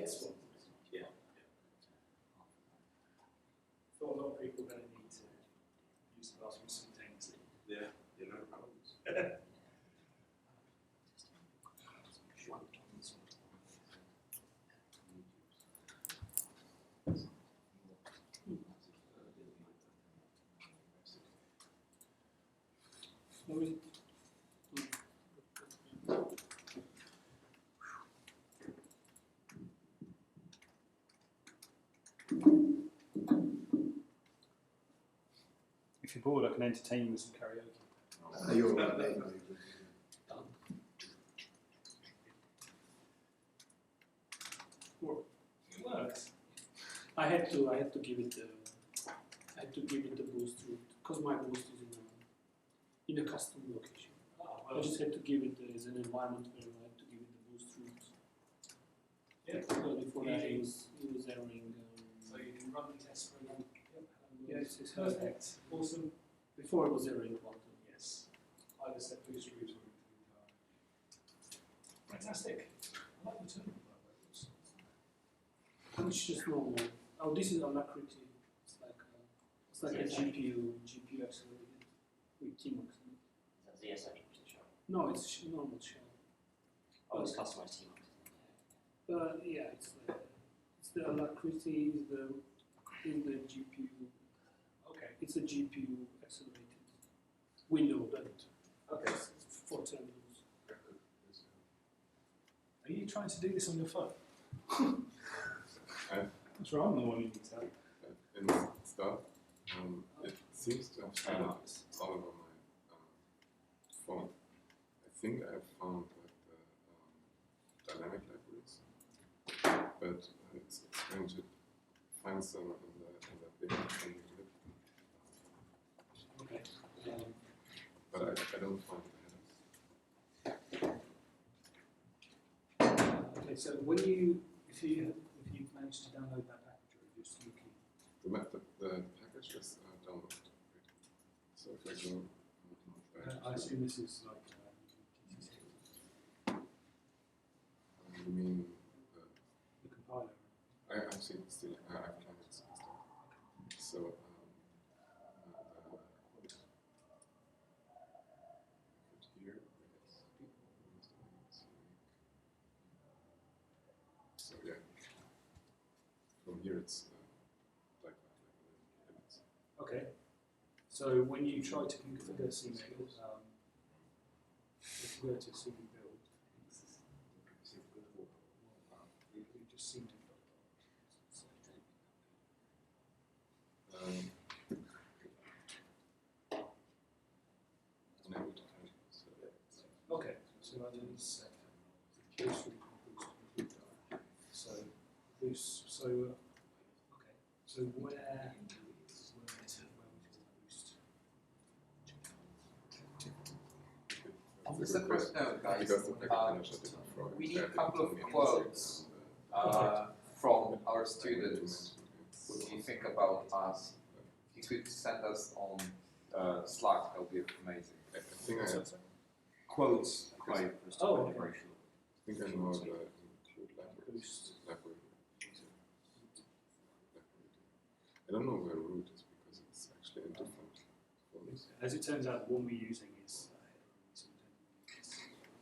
Yes, one. Yeah. Thought a lot of people are going to need to use the bathroom simultaneously. Yeah, you know. How is it? If you're bored, I can entertain you with some karaoke. You're all right, mate. No, you're good. It works. I had to give it the boost route because my boost is in a custom location. I just had to give it as an environment variable. I had to give it the boost route. Yeah. Because before that it was erroring. So you can run the test program. Yeah, it's Perfect. Awesome. Before it was erroring quantum. Yes. Either set boost route or fantastic. I like the term. It's just normal. Oh, this is alacrity. It's like a GPU accelerated with CMake. Is that ZSA shell? No, it's normal shell. Oh, it's customized CMake. But yeah, it's the alacrity is the GPU. Okay. It's a GPU accelerated window that Okay. for terminals. Are you trying to do this on your phone? I've, That's right, I'm the one you need to have. in stuff, it seems to have shown up all over my phone. I think I found what the dynamic libraries, but it's going to find some in the big lib. Okay. But I don't find the headers. Okay, so when you, if you manage to download that package, or just looking. The package is downloaded. So if I go, I assume this is like. you mean The compiler. I've seen it still. I've tried it instead. So here so yeah, from here it's like limits. Okay. So when you try to configure CMake, if you go to CMake build, you just CMake. Unable to find it. Okay, so that is boost so boost. So okay. So where boost? On the separate note, guys, Because the package manager didn't throw it. we need a couple of quotes from our students. What do you think about us? If you could send us on Slack, that would be amazing. I think I have. Quotes. Quite Oh, okay. I think I know the include libraries. Library. I don't know where root is because it's actually in different folders. As it turns out, the one we're using is.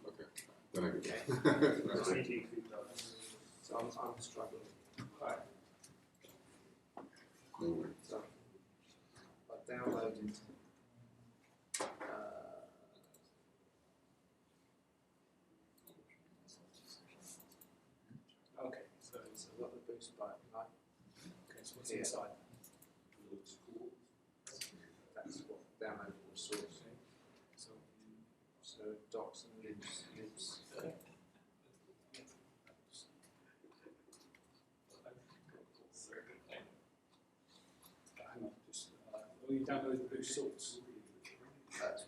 Okay, then I get it. So I'm struggling. Right. No worries. So I've downloaded Okay. so I've got the boost button, right? Okay. So what's Yeah. inside? That's what downloadable source. So docs and libs. Hang on. Just. You download the boost source. That's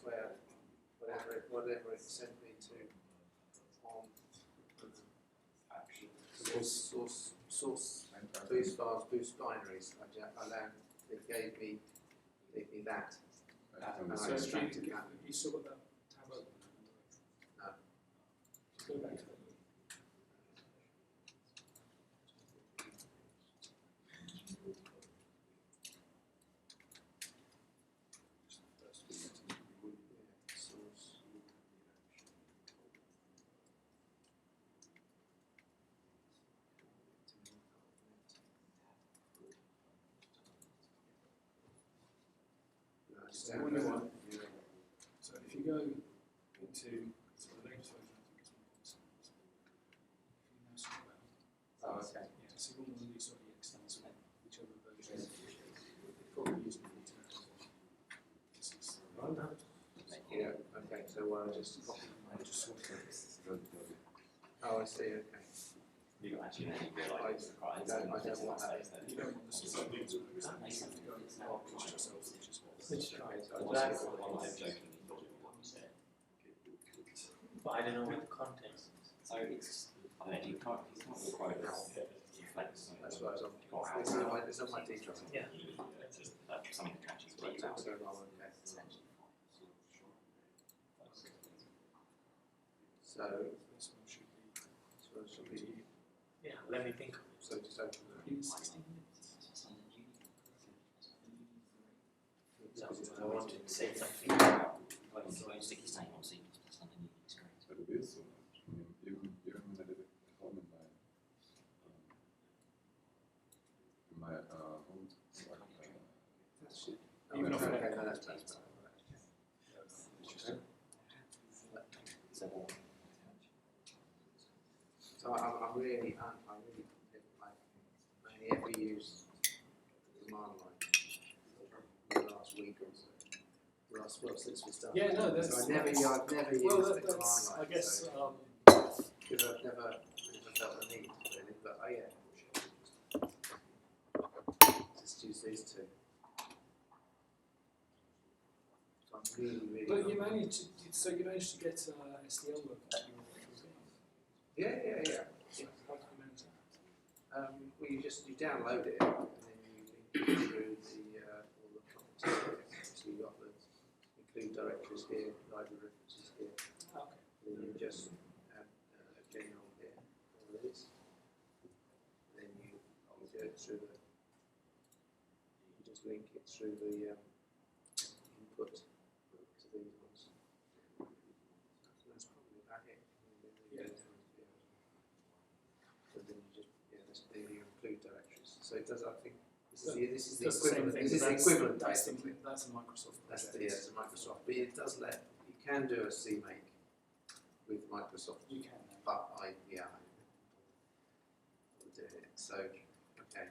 where whatever it sent me to on source boost files, boost binaries. It gave me that. And I So extracted that. you still got that tab open? No. Just go back to it. So if you go into the latest version, I think it's 1.7. If you now scroll down, Oh, okay. yeah, so one of these sort of extends on whichever version probably using the internet. This is Yeah, okay, so just copy. just sort of Oh, I see, okay. You actually realise I don't want that. you don't want the sort of things where you have to go and market yourself, which is what. But I don't know what the context is. So it's, I don't know, you can't, it's not required to reflect something. That's what I was on. It's on my detail. Yeah. Something that actually works out. So, okay. So, This one should be. Yeah, let me think. so just open that. In 16 minutes. So I wanted to say something. Like, sticky stain on C++ on the new experience. But it is so much. I mean, even when I did it at home in my home. Even off Okay, that. no, that's better. So I'm really like only ever used command line the last week or so. Since we started. Yeah, no, that's. So I've never used Well, the command that's, line. I guess, so because I've never felt the need really. But oh yeah, just use these two. So I'm really. But you managed to get SDL work out of your Yeah. How did you manage that? Well, you download it and then you link it through all the properties. So you got the include directories here, library references here. Okay. And then you just add a general here, all it is. And then you do it through you just link it through the input to these ones. That's probably about it. Yeah. So then you just, then you include directories. So it does, I think, this is the That's the same equivalent. thing, This is but the equivalent, that's basically. That's a Microsoft That's project. it's a Microsoft, but it does you can do a CMake with Microsoft, You can. but I'm doing it. So, okay.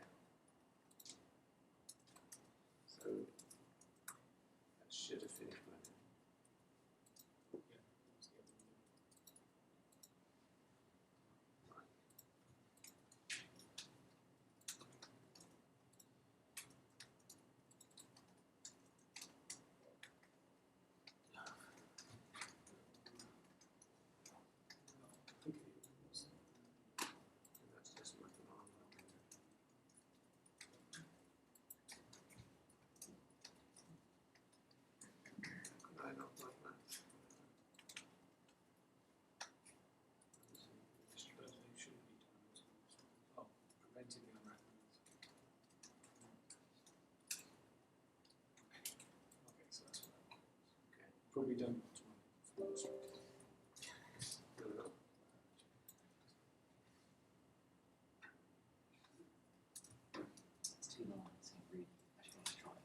So, that should have finished by now. That's just my command line. Could I not like that? Oh, preventing the unwrapping. Okay, so that's what that was. Okay. Probably don't want to run it. No. It's too long. It's not really. Actually, let's try it.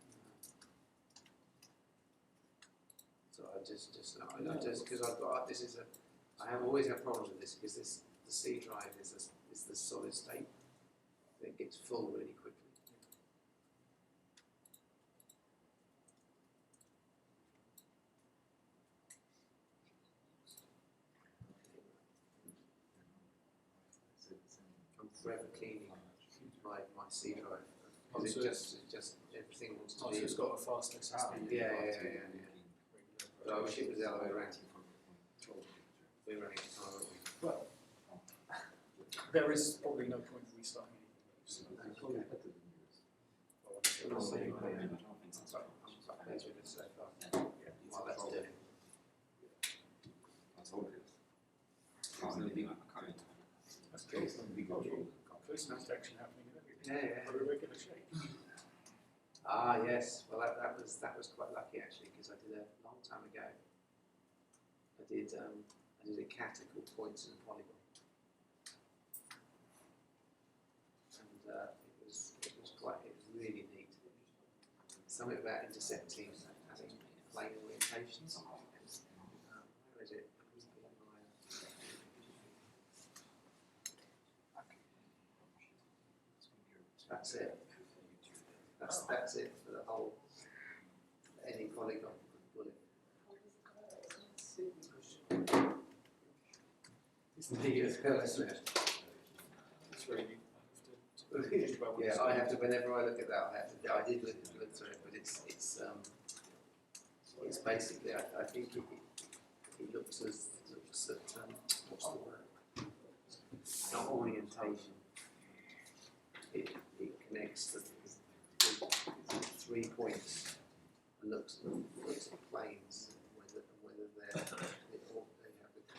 So I just because I've got I have always had problems with this because the C drive is the solid state. It gets full really quickly. I'm forever cleaning my C drive because it just everything wants to Oh, be. so it's got a fast SSD. Yeah. But I wish it was the other way around. We're running time, aren't we? Well, there is probably no point in restarting anything. I'm pleased with it so far. While that's doing. That's cool. First detection happening in everything. Yeah. On a regular shape. Ah, yes. Well, that was quite lucky actually because I did a long time ago. I did a kata called Points and a Polygon, and it was really neat. Something about intercepting having plane orientations. Where is it? That's it. That's it for the whole any polygon bullet. It's neat as hell, isn't it? It's really Yeah, I have to. Whenever I look at that, I did look through it, but it's basically. I think it looks at what's the word? Not orientation. It connects the 3 points and looks at planes whether they have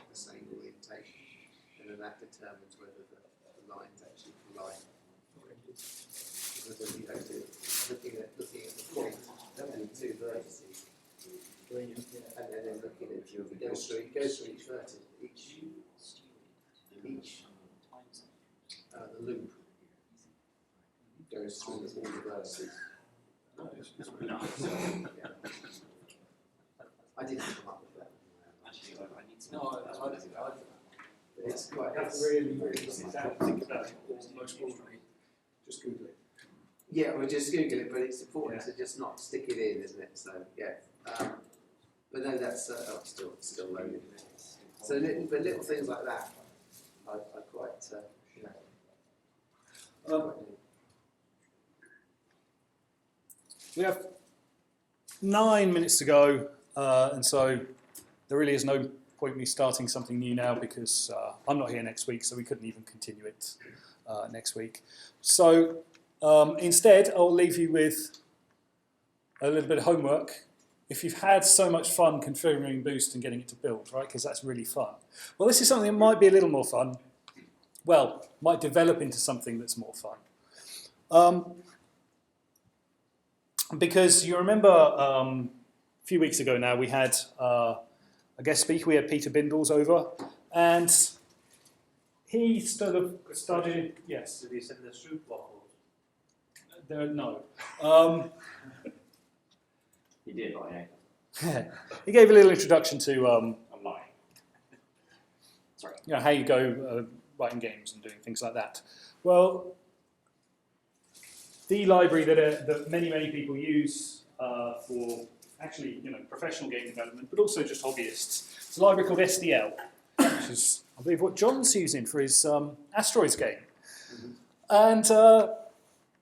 the same orientation, and then that determines whether the lines actually collide. Looking at the point and the two vertices, and then looking at it goes through each vertex, the loop goes through all the vertices. Yeah. I didn't come up with that. Actually, I need to. No, It's quite. I've really sit down and think about it almost ordinary. Just Google it. Yeah, we'll just Google it, but it's important to just not stick it in, isn't it? So yeah, but no, that's still loaded. So little things like that I quite, you know. Um, we have 9 minutes to go, and so there really is no point in me starting something new now because I'm not here next week, so we couldn't even continue it next week. So instead, I'll leave you with a little bit of homework. If you've had so much fun configuring Boost and getting it to build, right, because that's really fun. Well, this is something that might be a little more fun. Well, might develop into something that's more fun. Because you remember a few weeks ago now, we had a guest speaker, we had Peter Bindles over, and he started, yes. Did he send the soup waffles? No. You did, right? Yeah. He gave a little introduction to I'm lying. Sorry. you know, how you go writing games and doing things like that. Well, the library that many people use for actually professional game development, but also just hobbyists. It's a library called SDL, which is I believe what John's using for his Asteroids game. And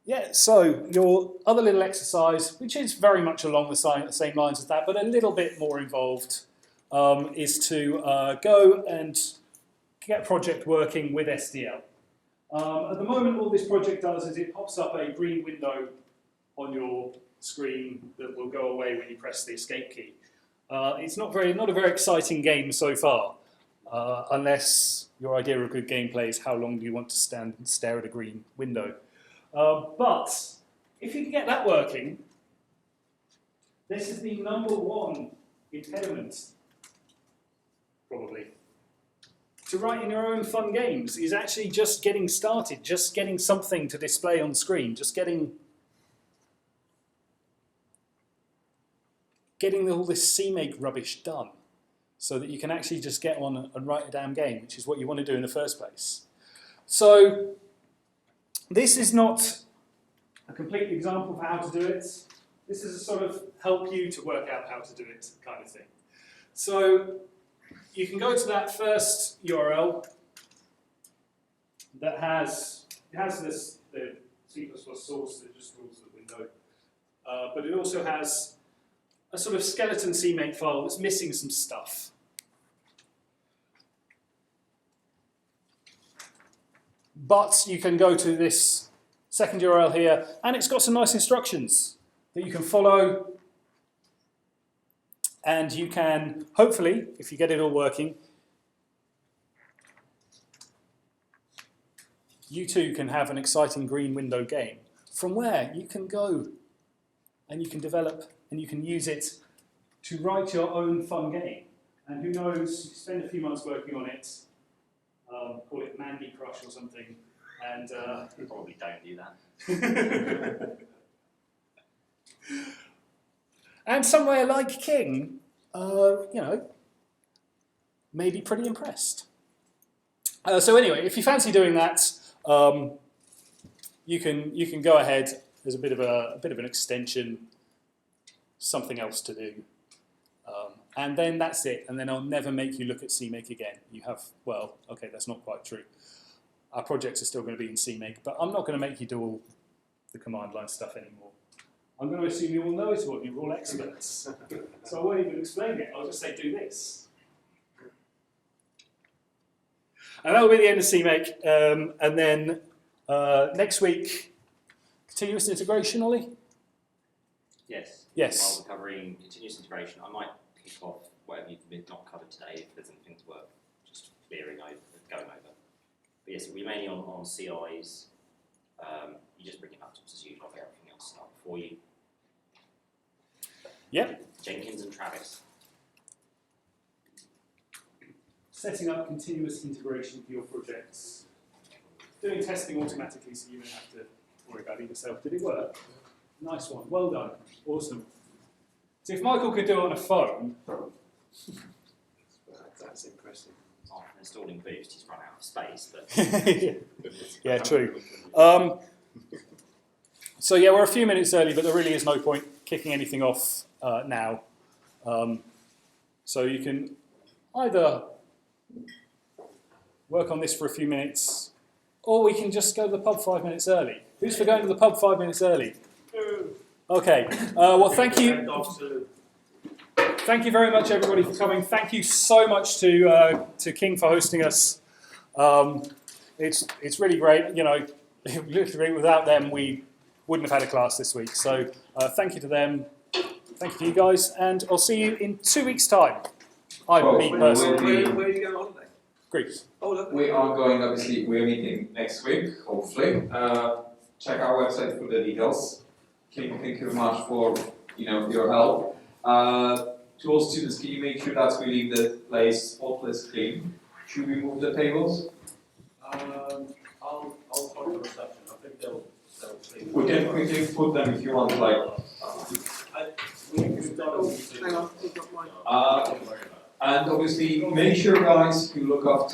yeah, so your other little exercise, which is very much along the same lines as that, but a little bit more involved, is to go and get a project working with SDL. At the moment, all this project does is it pops up a green window on your screen that will go away when you press the escape key. It's not a very exciting game so far, unless your idea of good gameplay is how long do you want to stand and stare at a green window. But if you can get that working, this is the #1 impediment, probably, to writing your own fun games, is actually just getting started, just getting something to display on screen, just getting all this CMake rubbish done, so that you can actually just get on and write a damn game, which is what you want to do in the first place. So this is not a complete example of how to do it. This is a sort of help you to work out how to do it kind of thing. So you can go to that first URL that has the C++ source that just rules the window, but it also has a sort of skeleton CMake file that's missing some stuff. But you can go to this second URL here, and it's got some nice instructions that you can follow. And you can, hopefully, if you get it all working, you too can have an exciting green window game from where you can go and you can develop and you can use it to write your own fun game. And who knows, you spend a few months working on it, call it Mandy Crush or something, and You probably don't do that. and somewhere like King, may be pretty impressed. So anyway, if you fancy doing that, you can go ahead. There's a bit of an extension, something else to do, and then that's it. And then I'll never make you look at CMake again. You have, well, okay, that's not quite true. Our projects are still going to be in CMake, but I'm not going to make you do all the command line stuff anymore. I'm going to assume you all know it all. You're all experts, so I won't even explain it. I'll just say do this. And that will be the end of CMake. And then next week, continuous integration, Ollie? Yes. Yes. While we're covering continuous integration, I might kick off whatever you've not covered today, if there's anything to work, just clearing over, going over. But yes, we're mainly on CIs. You just bring your laptops as usual, I've got everything else set up for you. Yep. Jenkins and Travis. Setting up continuous integration for your projects. Doing testing automatically so you don't have to worry about it yourself. Did it work? Nice one. Well done. Awesome. So if Michael could do it on a phone... That's impressive. After installing Boost, he's run out of space, but Yeah, true. So yeah, we're a few minutes early, but there really is no point kicking anything off now. So you can either work on this for a few minutes, or we can just go to the pub 5 minutes early. Who's for going to the pub 5 minutes early? Okay. Well, thank you. Thank you very much, everybody, for coming. Thank you so much to King for hosting us. It's really great. You know, literally without them, we wouldn't have had a class this week. So thank you to them. Thank you to you guys, and I'll see you in 2 weeks' time. Me personally. Where are you going on holiday? Greece. Oh, lovely. We are going, obviously, we're meeting next week, hopefully. Check our website for the details. Thank you very much for your help. To all students, can you make sure that we leave the place spotless clean? Should we move the tables? I'll talk to reception. I think they'll clean. We can quickly put them if you want, like. We've got a Hang on, I've got mine. And obviously, make sure, guys, you look after